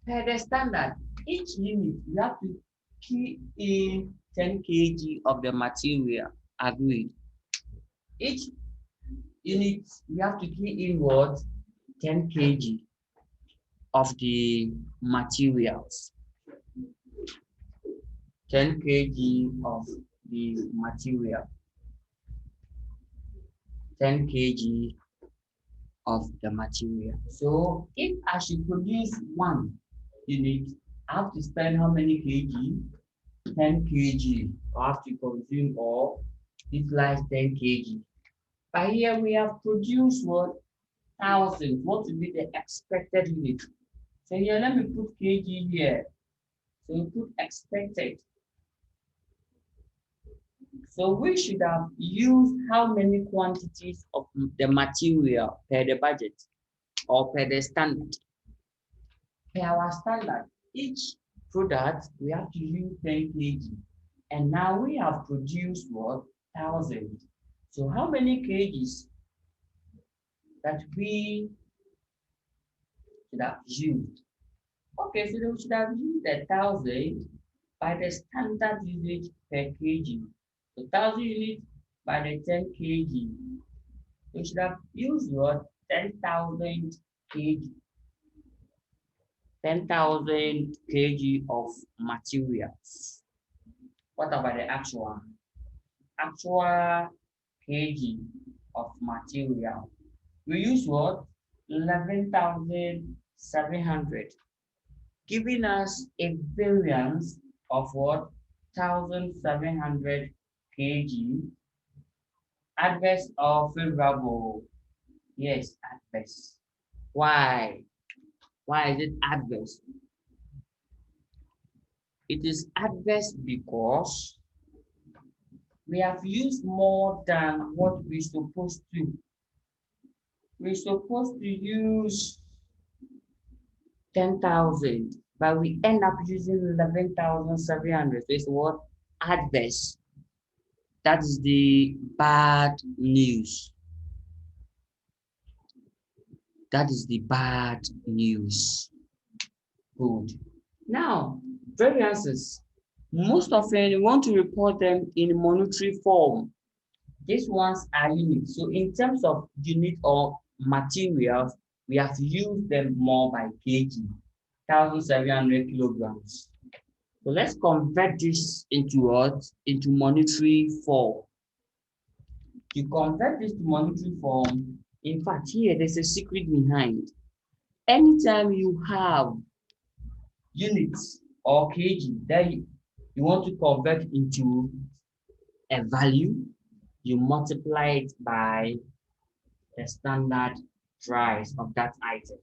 per the standard, each unit you have to key in 10 kg of the material. Agreed. Each unit we have to key in what? 10 kg of the materials. 10 kg of the material. 10 kg of the material. So if I should produce one unit, I have to spend how many kg? 10 kg. I have to consume or utilize 10 kg. But here we have produced what? 1,000. What would be the expected unit? So here, let me put kg here. So we put expected. So we should have used how many quantities of the material per the budget or per the standard? Per our standard, each product we have to use 10 kg. And now we have produced what? 1,000. So how many kgs that we should have used? Okay, so we should have used 1,000 by the standard usage per kg. So 1,000 units by the 10 kg. We should have used what? 10,000 kg. 10,000 kg of materials. What about the actual? Actual kg of material. We use what? 11,700, giving us a variance of what? 1,700 kg. Adverse or favorable? Yes, adverse. Why? Why is it adverse? It is adverse because we have used more than what we're supposed to. We're supposed to use 10,000, but we end up using 11,700. So it's what? Adverse. That is the bad news. That is the bad news. Good. Now, variances. Most often, you want to report them in monetary form. These ones are units. So in terms of unit or materials, we have to use them more by kg, 1,700 kilograms. So let's convert this into what? Into monetary form. To convert this to monetary form, in fact, here there's a secret behind. Anytime you have units or kg that you want to convert into a value, you multiply it by the standard price of that item.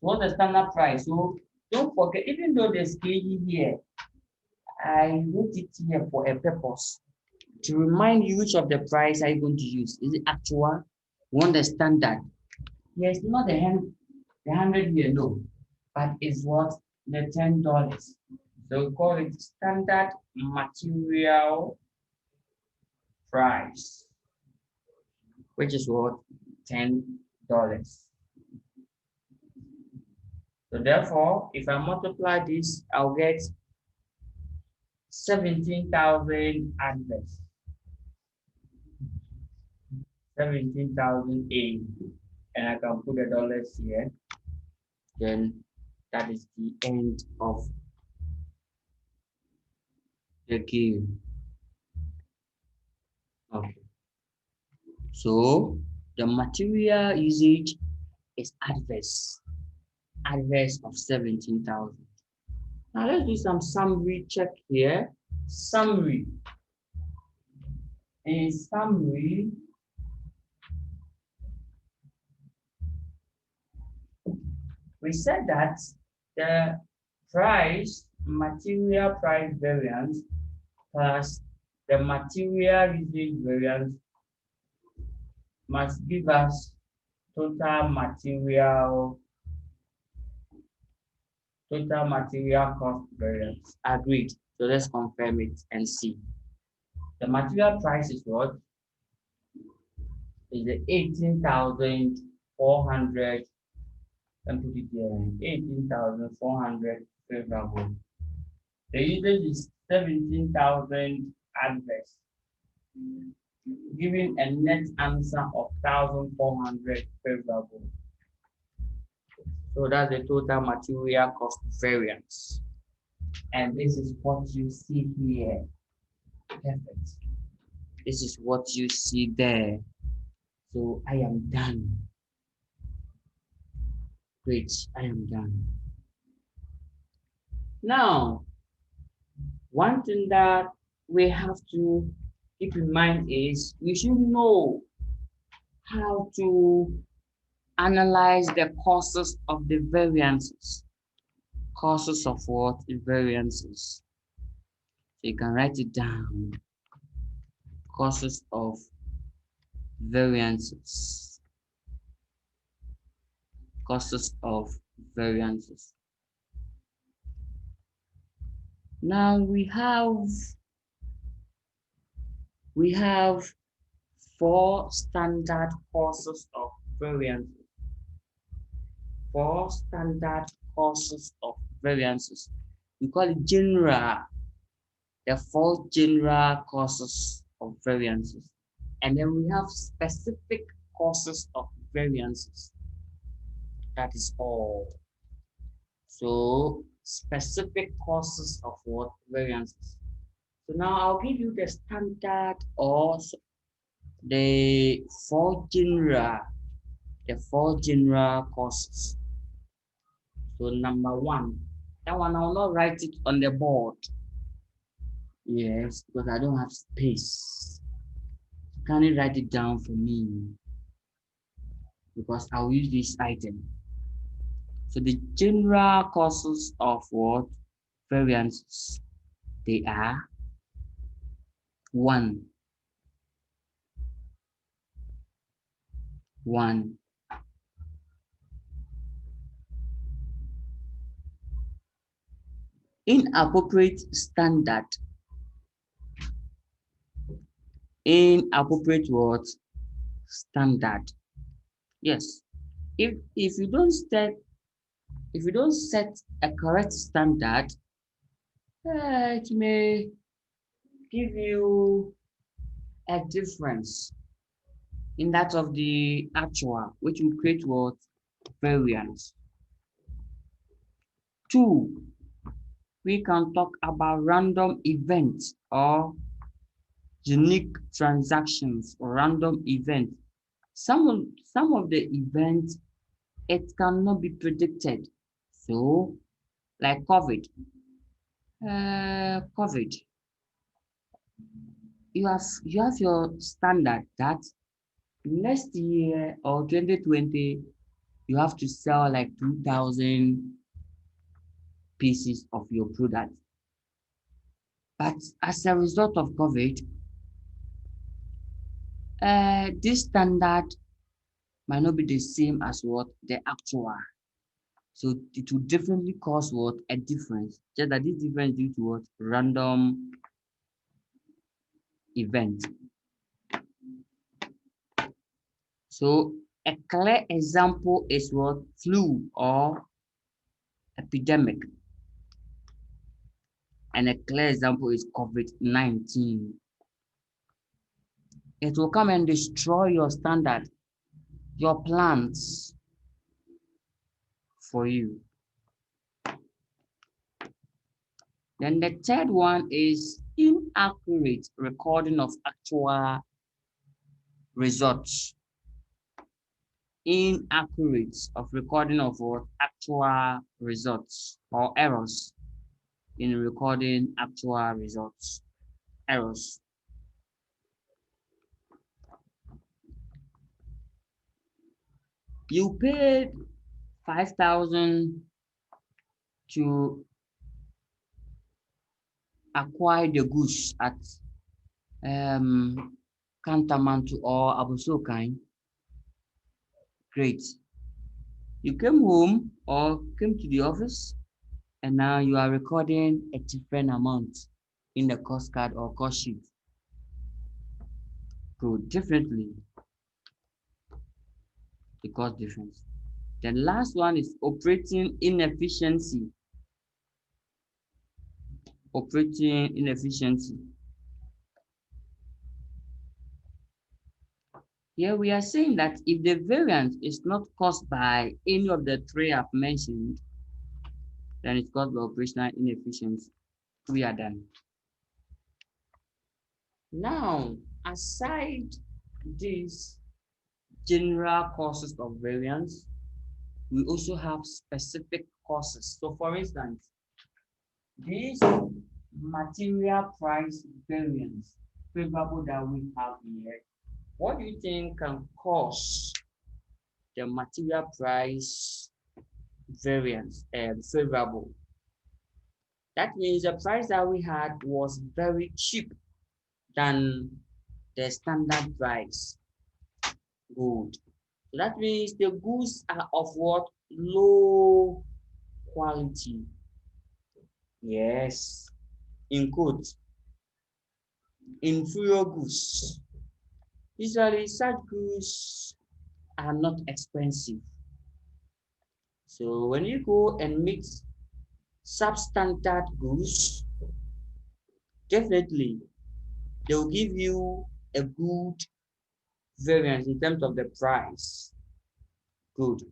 What's the standard price? So don't forget, even though there's kg here, I wrote it here for a purpose to remind you which of the price are you going to use. Is it actual? You want the standard? Yes, not the 100 here, no, but it's what? The $10. So we call it standard material price, which is what? $10. So therefore, if I multiply this, I'll get 17,000 adverse. 17,000 and I can put the dollars here. Then that is the end of the game. Okay. So the material usage is adverse of 17,000. Now let's do some summary check here. Summary. In summary, we said that the material price variance plus the material usage variance must give us total material cost variance. Agreed. So let's confirm it and see. The material price is what? Is the 18,400, and put it here, 18,400 favorable. The usage is 17,000 adverse, giving a net answer of 1,400 favorable. So that's the total material cost variance. And this is what you see here. Perfect. This is what you see there. So I am done. Great, I am done. Now, one thing that we have to keep in mind is we should know how to analyze the causes of the variances. Causes of what? The variances. So you can write it down. Causes of variances. Causes of variances. Now we have 4 standard causes of variances. 4 standard causes of variances. We call it general. The 4 general causes of variances. And then we have specific causes of variances. That is all. So specific causes of what? Variances. So now I'll give you the standard or the 4 general The four general causes. So number one, that one I will not write it on the board. Yes, because I don't have space. Can you write it down for me? Because I'll use this item. So the general causes of what? Variances. They are one, inappropriate standard. Inappropriate what? Standard. Yes. If you don't set a correct standard, it may give you a difference in that of the actual, which will create what? Variance. Two, we can talk about random events or unique transactions or random events. Some of the events it cannot be predicted. So, like COVID. COVID. You have your standard that next year or 2020 you have to sell like 2,000 pieces of your product. But as a result of COVID, this standard might not be the same as what the actual. So it will definitely cause what? A difference. Just that this difference due to what? Random event. So a clear example is what? Flu or epidemic. And a clear example is COVID-19. It will come and destroy your standard, your plans for you. Then the third one is inaccurate recording of actual results. Inaccurate of recording of what? Actual results or errors in recording actual results. Errors. You paid 5,000 to acquire the goods at Kantamantu or Abusokai. Great. You came home or came to the office and now you are recording a different amount in the cost card or cost sheet. Good. Differently. The cost difference. The last one is operating inefficiency. Operating inefficiency. Here we are saying that if the variance is not caused by any of the three I've mentioned, then it's caused by operational inefficiency. We are done. Now, aside these general causes of variance, we also have specific causes. So for instance, this material price variance favorable that we have here, what do you think can cause the material price variance favorable? That means the price that we had was very cheap than the standard price. Good. So that means the goods are of what? Low quality. Yes. In quotes, inferior goods. Usually such goods are not expensive. So when you go and mix substandard goods, definitely they will give you a good variance in terms of the price. Good.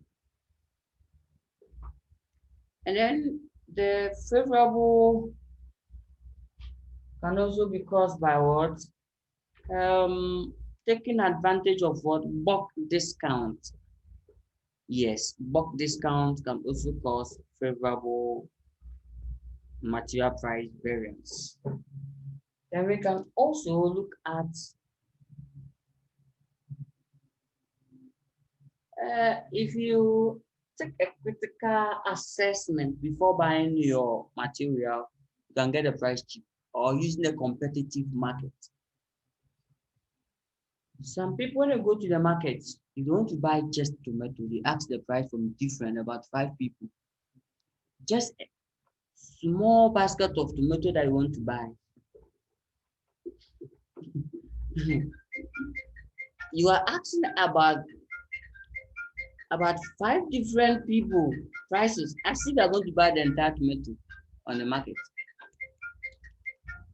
And then the favorable can also be caused by what? Taking advantage of what? Bulk discount. Yes, bulk discount can also cause favorable material price variance. Then we can also look at if you take a critical assessment before buying your material, you can get the price cheap or using a competitive market. Some people, when they go to the market, you don't want to buy just tomato, they ask the price from different, about 5 people. Just a small basket of tomato that you want to buy. You are asking about 5 different people prices as if you are going to buy the entire tomato on the market.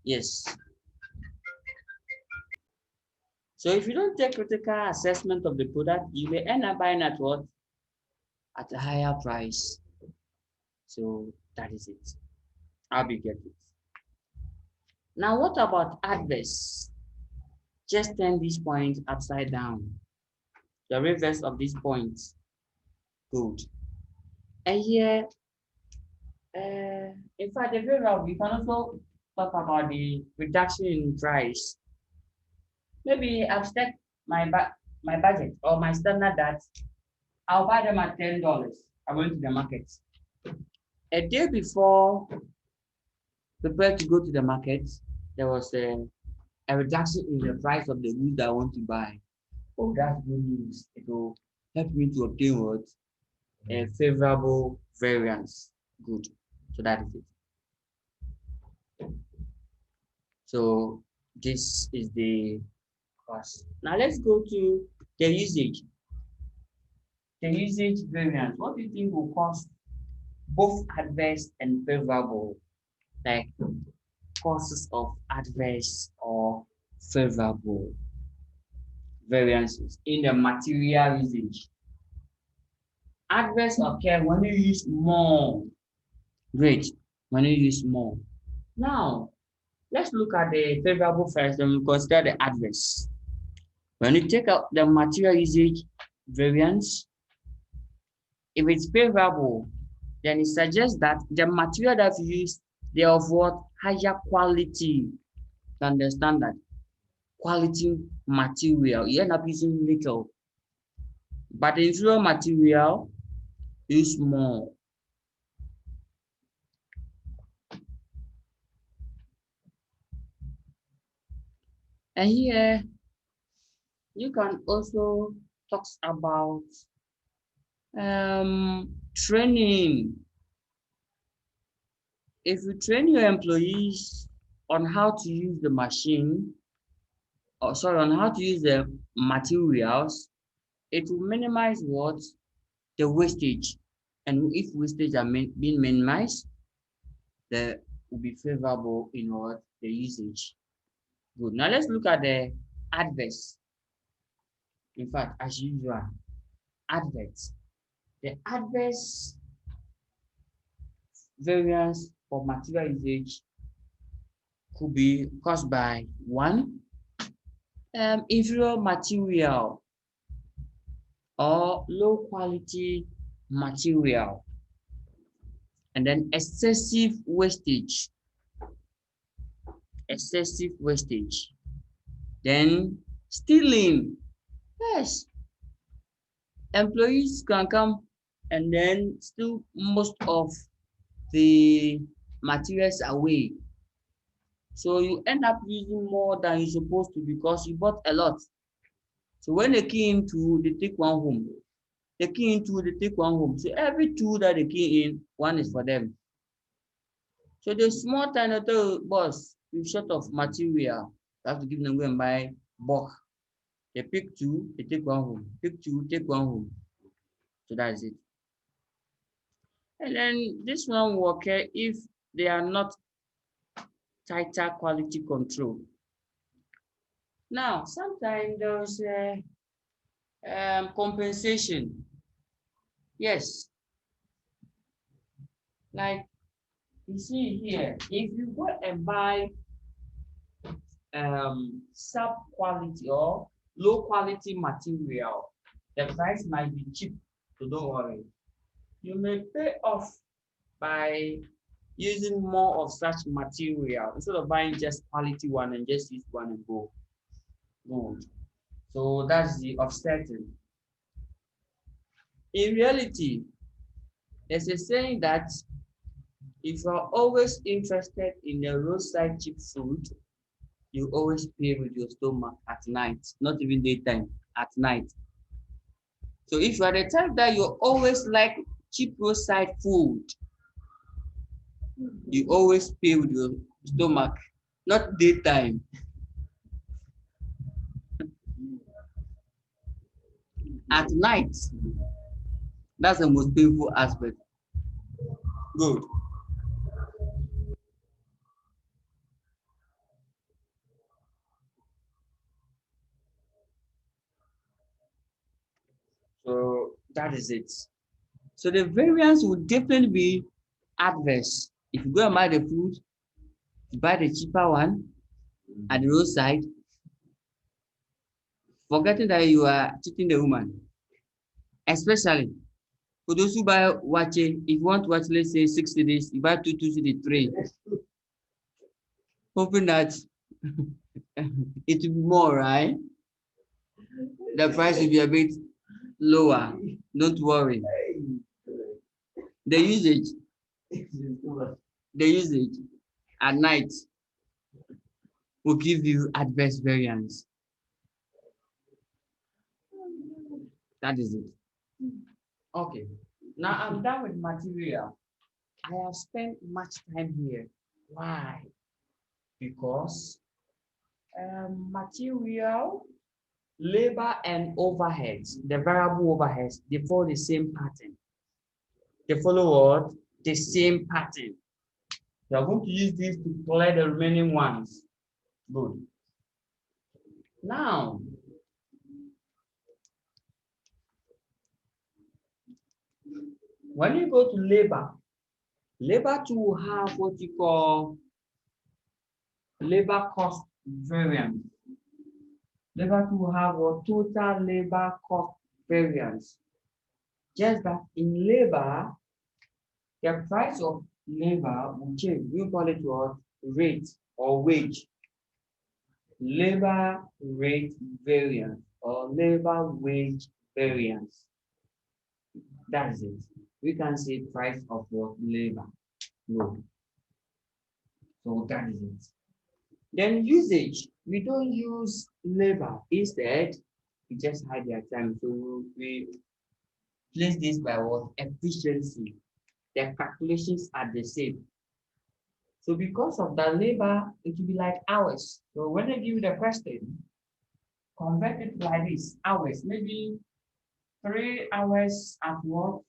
Yes. So if you don't take critical assessment of the product, you may end up buying at what? At a higher price. So that is it. How you get it. Now what about adverse? Just turn these points upside down. The reverse of these points. Good. And here, in fact, the variable, we can also talk about the reduction in price. Maybe I've set my budget or my standard that I'll buy them at $10. I went to the market. A day before, prepared to go to the market, there was a reduction in the price of the goods that I want to buy. Oh, that's good news. It will help me to obtain what? A favorable variance. Good. So that is it. So this is the cost. Now let's go to the usage. The usage variance. What do you think will cause both adverse and favorable? Like causes of adverse or favorable variances in the material usage. Adverse occur when you use more. Great. When you use more. Now, let's look at the favorable first, then we consider the adverse. When you take out the material usage variance, if it's favorable, then it suggests that the material that you use, they are of what? Higher quality than the standard. Quality material, you end up using little. But the inferior material, use more. And here, you can also talk about training. If you train your employees on how to use the machine, or sorry, on how to use the materials, it will minimize what? The wastage. And if wastage are being minimized, that will be favorable in what? The usage. Good. Now let's look at the adverse. In fact, as usual, adverse. The adverse variance for material usage could be caused by one, inferior material or low quality material, and then excessive wastage. Then stealing. Yes, employees can come and then steal most of the materials away. So you end up using more than you're supposed to because you bought a lot. So when they came to, they take one home. They came into, they take one home. So every two that they came in, one is for them. So the small tiny boss, you short of material, you have to give them go and buy bulk. They pick two, they take one home. Pick two, take one home. So that's it. And then this one will occur if they are not tighter quality control. Now, sometimes there's compensation. Yes. Like you see here, if you go and buy sub quality or low quality material, the price might be cheap So don't worry. You may pay off by using more of such material instead of buying just quality one and just use one and go. Good. So that's the offsetting. In reality, there's a saying that if you are always interested in a roadside cheap food, you always pay with your stomach at night, not even daytime, at night. So if you are the type that you always like cheap roadside food, you always pay with your stomach, not daytime, at night. That's the most painful aspect. Good. So that is it. So the variance would definitely be adverse. If you go and buy the food, you buy the cheaper one at the roadside, forgetting that you are cheating the woman. Especially for those who buy watching, if you want to watch, let's say 60 days, you buy two, 3, hoping that it will be more, right? The price will be a bit lower. Don't worry. The usage, the usage at night will give you adverse variance. That is it. Okay. Now I'm done with material. I have spent much time here. Why? Because material, labor, and overheads, the variable overheads, they follow the same pattern. They follow what? The same pattern. You are going to use this to clear the remaining ones. Good. Now, when you go to labor, labor too will have what you call labor cost variance. Labor too will have a total labor cost variance. Just that in labor, the price of labor will change. We call it what? Rate or wage. Labor rate variance or labor wage variance. That is it. We can say price of what? Labor. No. So that is it. Then usage. We don't use labor. Instead, we just hide their time. So we place this by what? Efficiency. The calculations are the same. So because of the labor, it will be like hours. So when I give you the question, convert it like this, hours, maybe 3 hours at work,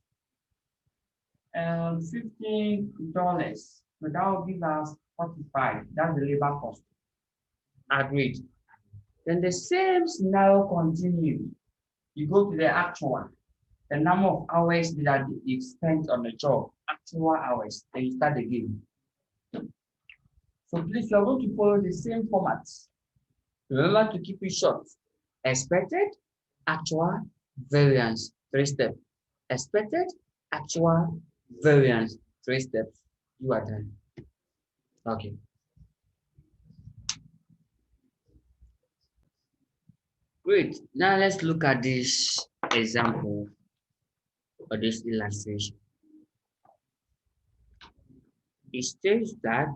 $15. So that will give us 45. That's the labor cost. Agreed. Then the same scenario continues. You go to the actual, the number of hours that you spent on the job, actual hours, then you start again. So please, you are going to follow the same format. Remember to keep it short. Expected, actual, variance, 3 steps. Expected, actual, variance, 3 steps. You are done. Okay. Great. Now let's look at this example or this illustration. It states that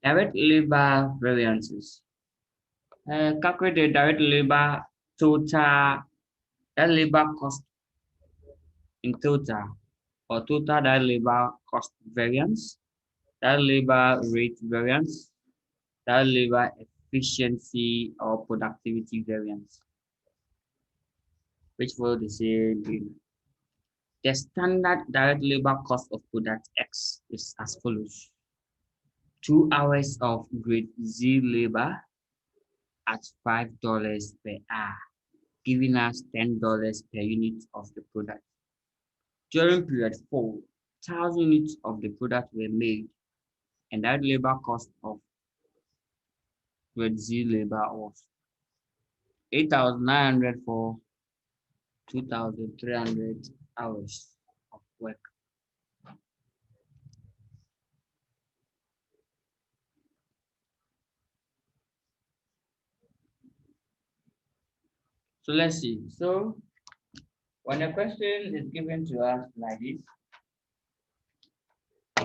direct labor variances. Calculate the direct labor total, that labor cost in total, or total direct labor cost variance, that labor rate variance, that labor efficiency or productivity variance, which follow the same thing. The standard direct labor cost of product X is as follows. 2 hours of grade Z labor at $5 per hour, giving us $10 per unit of the product. During period 4, 1,000 units of the product were made, and that labor cost of with Z labor was 8,900 for 2,300 hours of work. So let's see. So when a question is given to us like this,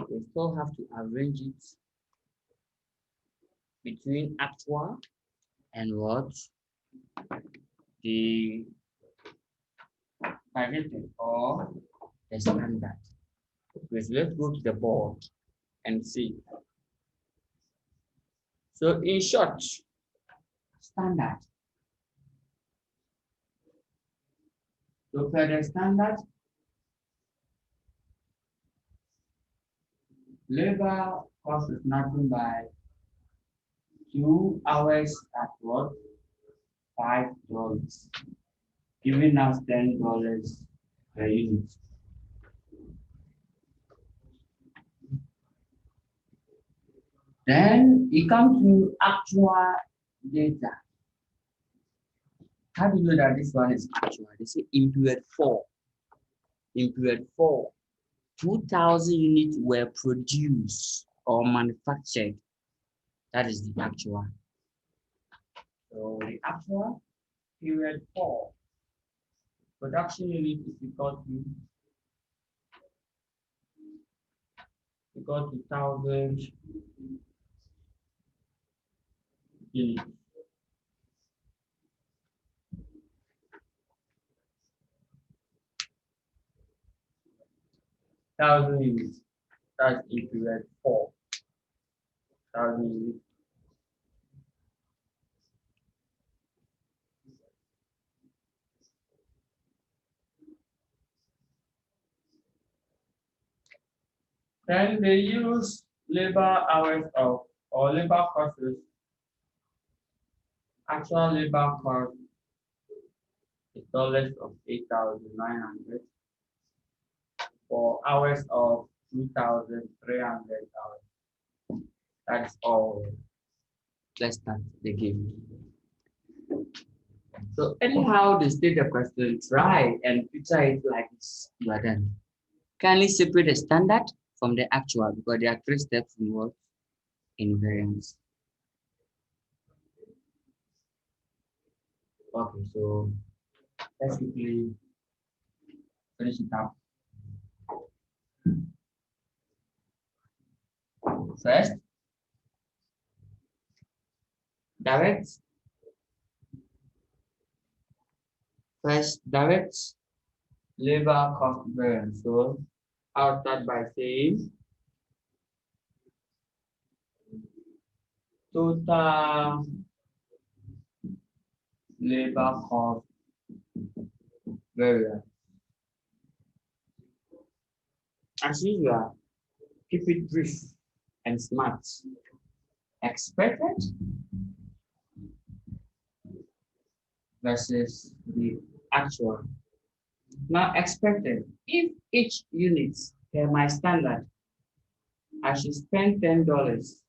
we still have to arrange it between actual and what? The targeted or the standard. Because let's go to the board and see. So in short, standard. So for the standard, labor cost is nothing by 2 hours at what? $5, giving us $10 per unit. Then you come to actual data. How do you know that this one is actual? They say in period 4. In period 4, 2,000 units were produced or manufactured. That is the actual. So the actual period 4 production unit is equal to 1,000 units. Thousand units. That's in period 4. 1,000 units. Then they use labor hours of or labor costs. Actual labor cost is dollars of 8,900 for hours of 2,300 hours. That's all. Let's start the game. So anyhow, they state the question, try and picture it like this. You are done. Kindly separate the standard from the actual because there are 3 steps involved in variance. Okay, so let's quickly finish it up. First, direct. First, direct labor cost variance. So I'll start by saying total labor cost variance. As usual, keep it brief and smart. Expected versus the actual. Now expected, if each unit per my standard, I should spend $10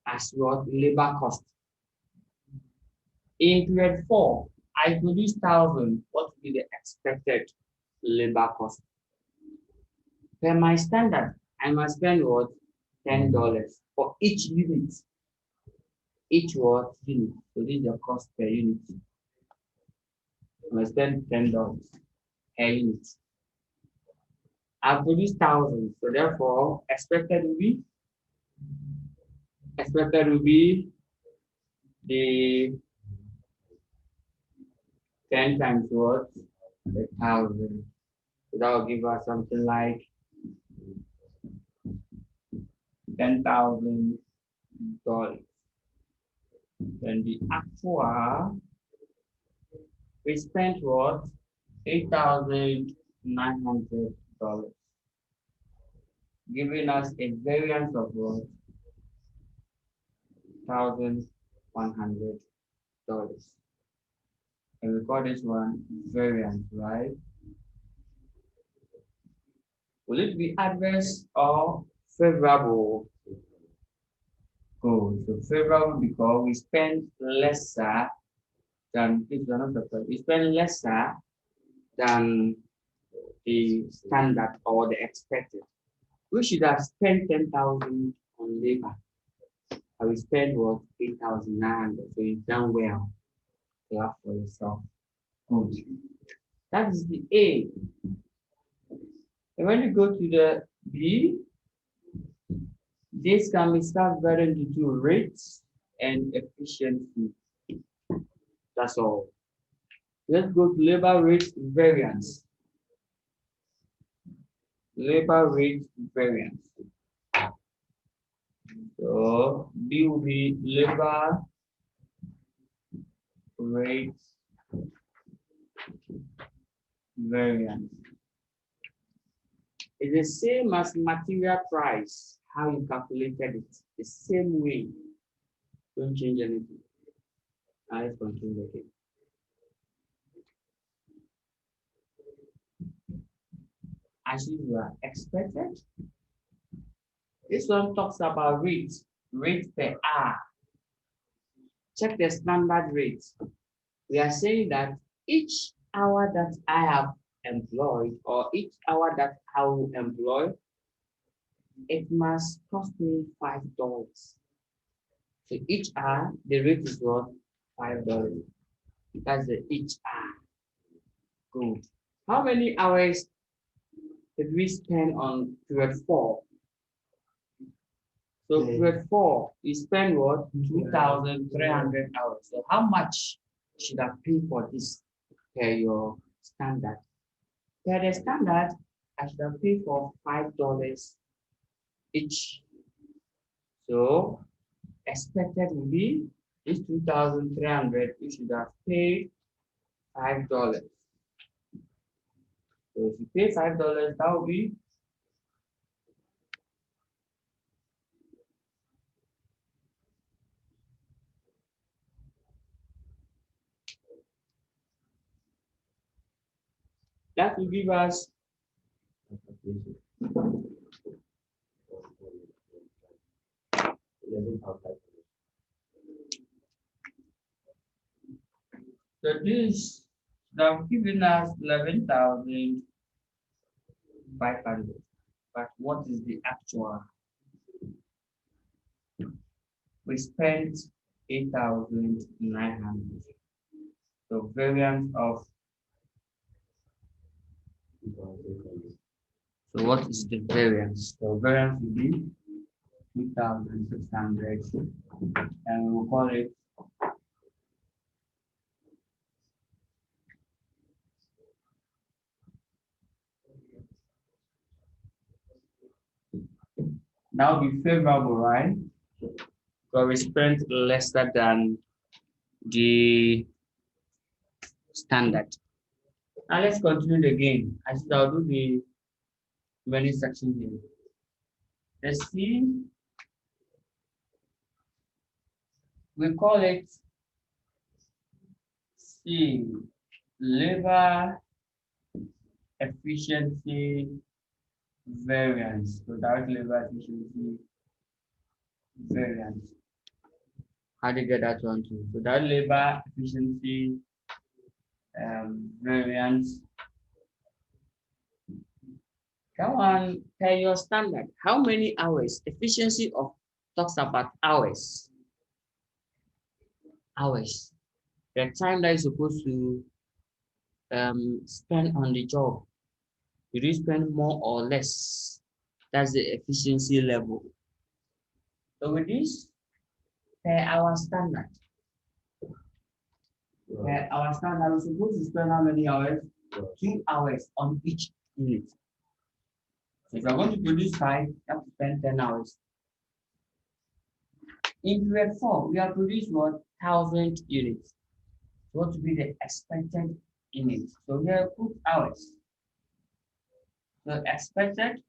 as what labor cost. In period 4, I produce 1,000. What will be the expected labor cost? Per my standard, I must spend what? $10 for each unit. Each what? Unit. So this is the cost per unit. I must spend $10 per unit. I produce 1,000. So therefore, expected will be the 10 times what? 1,000. So that will give us something like $10,000. Then the actual, we spent what? $8,900, giving us a variance of what? $1,100. And we call this one variance, right? Will it be adverse or favorable? Good. So favorable because we spend lesser than if you're not surprised, we spend lesser than the standard or the expected. We should have spent 10,000 on labor. I will spend what 8,900. So you've done well. Clap for yourself. Good. That is the A. And when you go to the B, this can be subdivided into two rates and efficiency. That's all. Let's go to labor rate variance. Labor rate variance. So B will be labor rate variance. It's the same as material price, how you calculated it. The same way. Don't change anything. Now let's continue again. As you are expected, this one talks about rate per hour. Check the standard rate. We are saying that each hour that I have employed or each hour that I will employ, it must cost me $5. So each hour, the rate is what? $5. That's the each hour. Good. How many hours did we spend on period 4? So period 4, you spend what? 2,300 hours. So how much should I pay for this per your standard? Per the standard, I should have paid for $5 each. So expected will be this 2,300. You should have paid $5. So if you pay $5, that will be that will give us so this have given us 11,500. But what is the actual? We spent 8,900. So variance of so what is the variance? So variance will be 2,600 and we will call it now be favorable, right? So we spent lesser than the standard. Now let's continue again. I should I'll do the many section here. Let's see. We call it C, labor efficiency variance. So direct labor efficiency variance. How do you get that one too? So that labor efficiency variance. Come on, tell your standard. How many hours? Efficiency of talks about hours. Hours. The time that you're supposed to spend on the job. Did you spend more or less? That's the efficiency level. So with this, per hour standard. Per hour standard, we're supposed to spend how many hours? 2 hours on each unit. So if you're going to produce 5, you have to spend 10 hours. In period 4, we have produced what? 1,000 units. So what would be the expected units? So here put hours. So expected.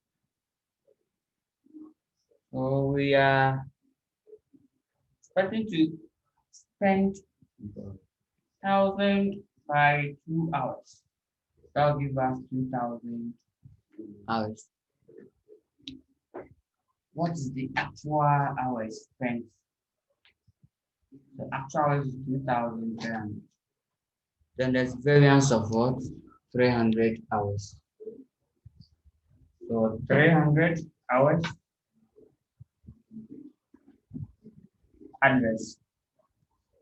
So we are expecting to spend 1,000 by 2 hours. That will give us 2,000 hours. What is the actual hours spent The actual is 2,300. Then there's variance of what? 300 hours. So 300 hours adverse.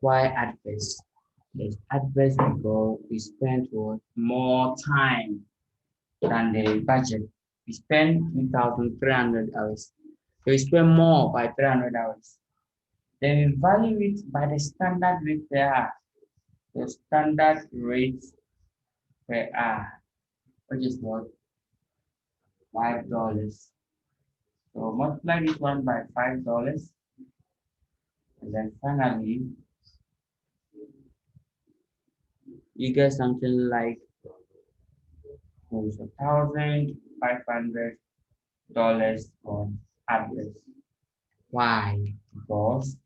Why adverse? It's adverse because we spent what? More time than the budget. We spent 2,300 hours. So we spend more by 300 hours. Then we value it by the standard rate per hour. The standard rate per hour, which is what? $5. So multiply this one by $5. And then finally, you get something like $1,500 on average. Why? Because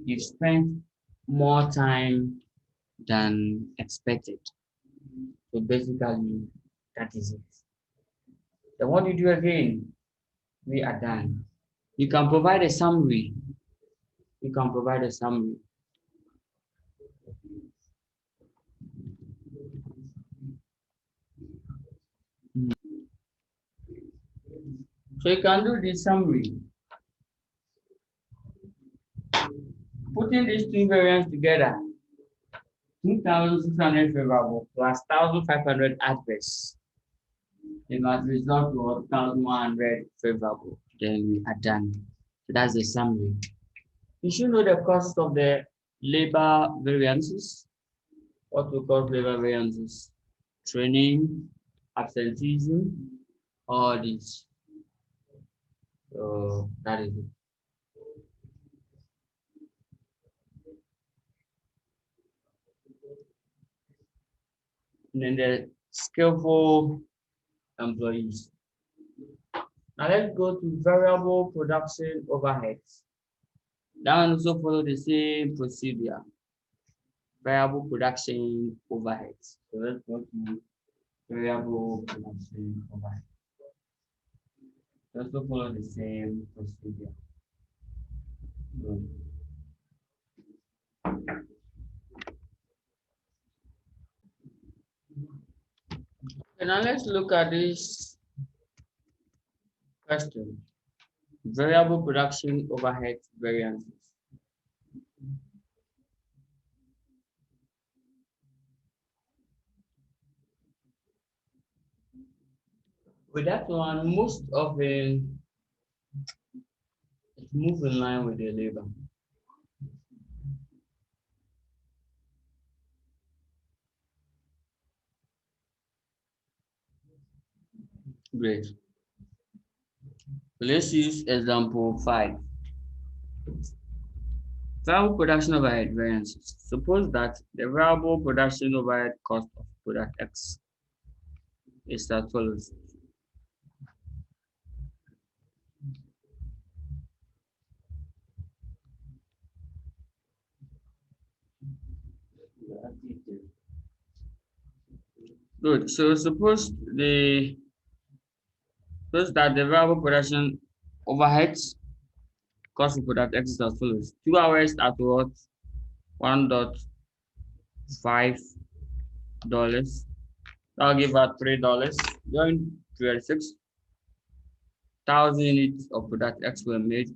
you spent more time than expected. So basically, that is it. Then what do you do again? We are done. You can provide a summary. You can provide a summary. So you can do the summary. Putting these two variants together, 2,600 favorable plus 1,500 adverse. It must result to 1,100 favorable. Then we are done. So that's the summary. You should know the cost of the labor variances. What we call labor variances? Training, absenteeism, all these. So that is it. And then the skillful employees. Now let's go to variable production overheads. That one also follow the same procedure. Variable production overheads. So let's go to variable production overhead. Also follow the same procedure. Good. Okay, now let's look at this question. Variable production overhead variances. With that one, most often it moves in line with the labor. Great. So let's use example 5. Variable production overhead variances. Suppose that the variable production overhead cost of product X is as follows. Good. So suppose that the variable production overheads cost of product X is as follows. 2 hours at what? $1.5. That'll give us $3. Going to 6,000 units of product X were made.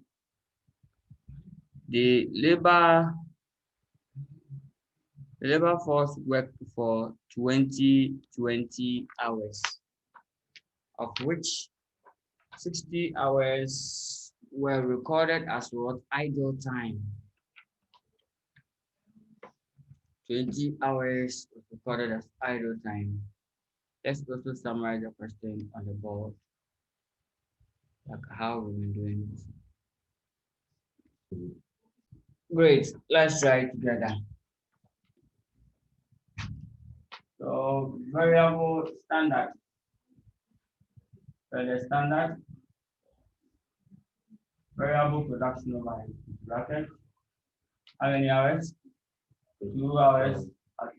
The labor force worked for 20 hours, of which 60 hours were recorded as what? Idle time. 20 hours was recorded as idle time. Let's also summarize the question on the board, like how we've been doing this. Great, let's try it together. So variable standard. So the standard variable production overhead bracket. How many hours? 2 hours at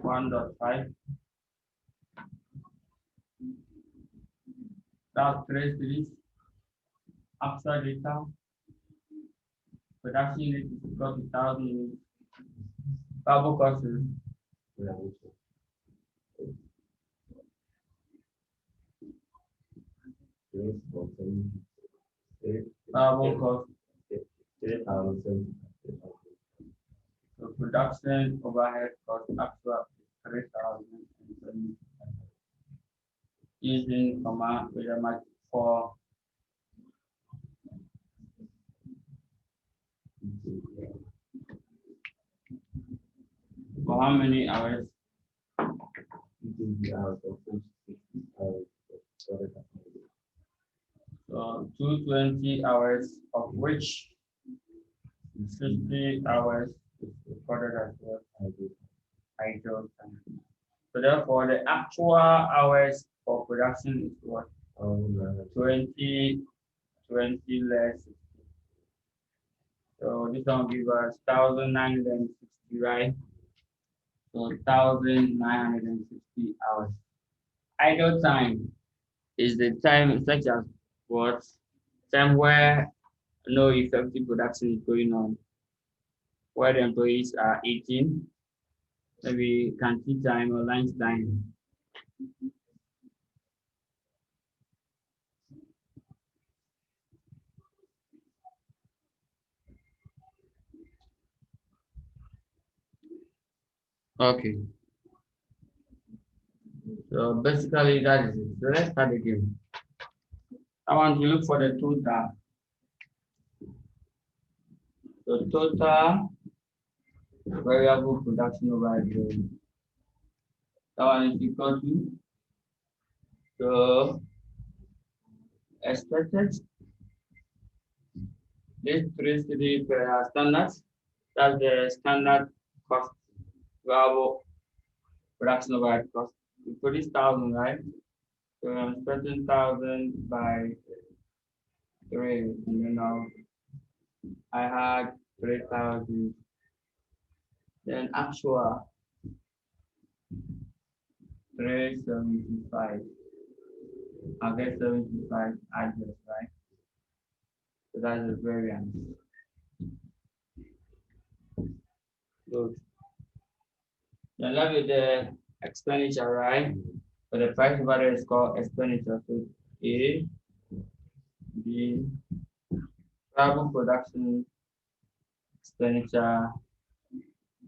1.5. That's 3 series. After data Production unit is equal to 1,000 units. Variable cost is variable cost. So production overhead cost actual 3,000 using command with a match for how many hours? So 220 hours, of which 50 hours is recorded as well idle time. So therefore, the actual hours for production is what? 20 less. So this one give us 1,960, right? So 1,960 hours. Idle time is the time such as what? Time where no effective production is going on, where the employees are eating, maybe canteen time or lunch time. Okay. So basically that is it. So let's start again. I want to look for the total. So total variable production overhead. That one is equal to so expected this 3 per standard. That's the standard cost variable production overhead cost. We produce 1,000, right? So I'm splitting 1,000 by 3, and then now I had 3,000. Then actual 375. I get 75 address, right? So that's the variance. Good. Then left with the expenditure, right? So the price divider is called expenditure. So A, B, variable production expenditure,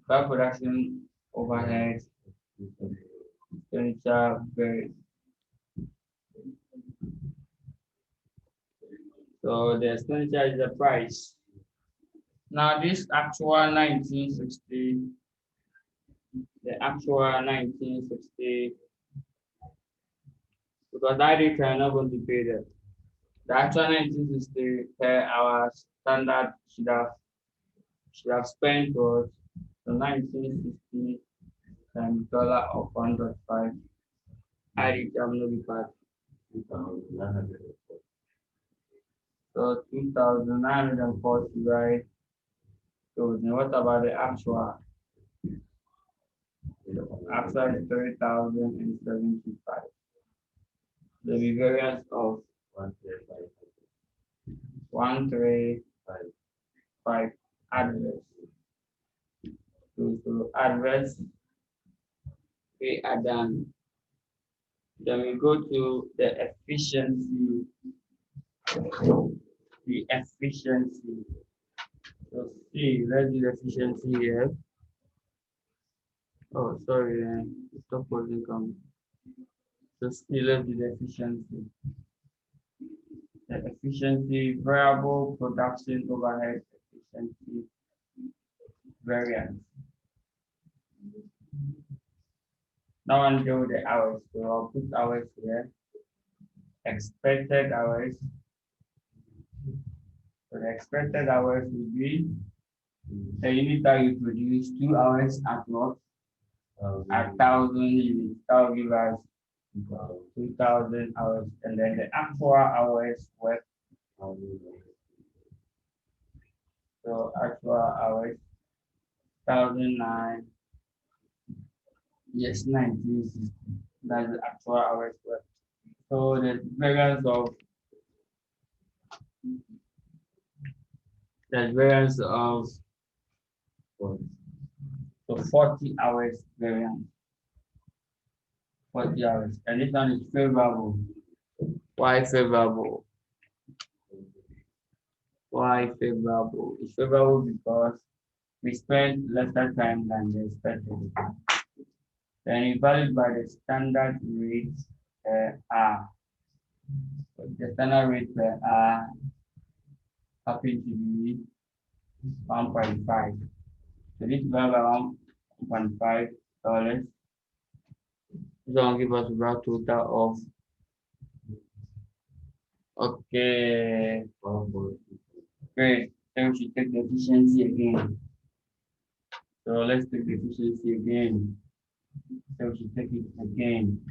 variable production overhead, expenditure variance. So the expenditure is the price. Now this actual 1960, the actual 1960, because that rate are not going to pay them. The actual 1960 per hour standard should have spent was the 1960 times dollar of 1.5. I rate am no be part. So 2,940, right? So then what about the actual? Actual is 3,075. The variance of 1,355 address. So address we are done. Then we go to the efficiency. The efficiency. So see, let's do the efficiency here. Oh, sorry, stop holding come. So see, let's do the efficiency. The efficiency variable production overhead efficiency variance. Now I'm doing the hours. So I'll put hours here. Expected hours. So the expected hours will be the unit that you produce 2 hours at what? At 1,000 units. That will give us 2,000 hours. And then the actual hours work. So actual hours 1,009. Yes, 1960. That's the actual hours work. So the variance of the variance of what? So 40 hours variance, 40 hours. And this one is favorable. Why favorable? Why favorable? It's favorable because we spend lesser time than the expected. Then valued by the standard rate per hour. The standard rate per hour happens to be 1.5. So this value around $1.5. This one give us about total of okay. Great. Then we should take the efficiency again. So let's take the efficiency again. So we should take it again.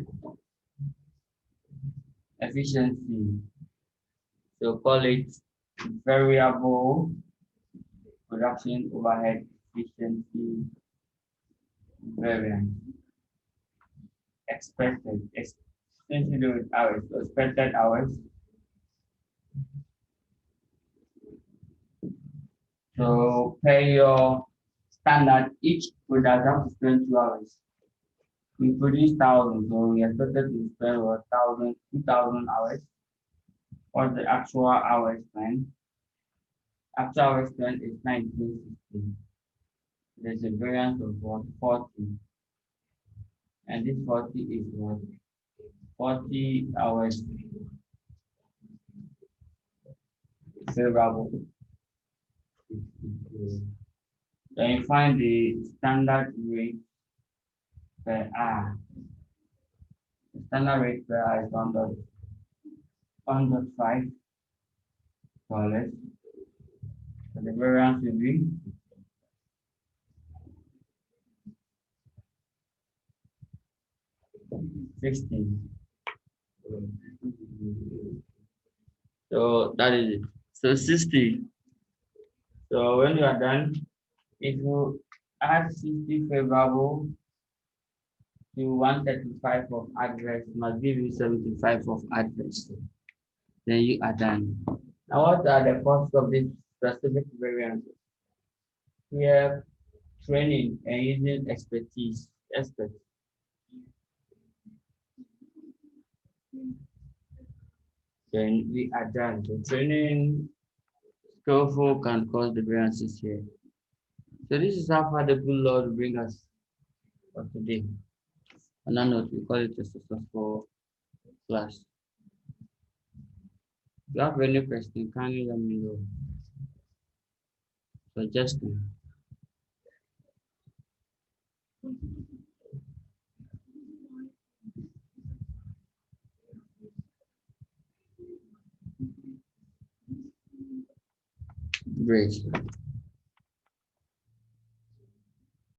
Efficiency. So call it variable production overhead efficiency variance. Expected. Since you do with hours, so expected hours. So pay your standard, each product has to spend 2 hours. We produce 1,000, so we expected to spend 1,000, 2,000 hours. What's the actual hours spent? Actual hours spent is 1960. There's a variance of what? 40. And this 40 is what? 40 hours favorable. Then you find the standard rate per hour. The standard rate per hour is $1.5. So the variance will be 16. So that is it. So 60. So when you are done, if you add 60 favorable to 135 of adverse, it must give you 75 of adverse. Then you are done. Now, what are the costs of this specific variances? We have training and using expertise. Then we are done. So training, skillful can cause the variances here. So this is how far the good Lord bring us for today. On that note, we call it a successful class. If you have any question, kindly let me know. So just great.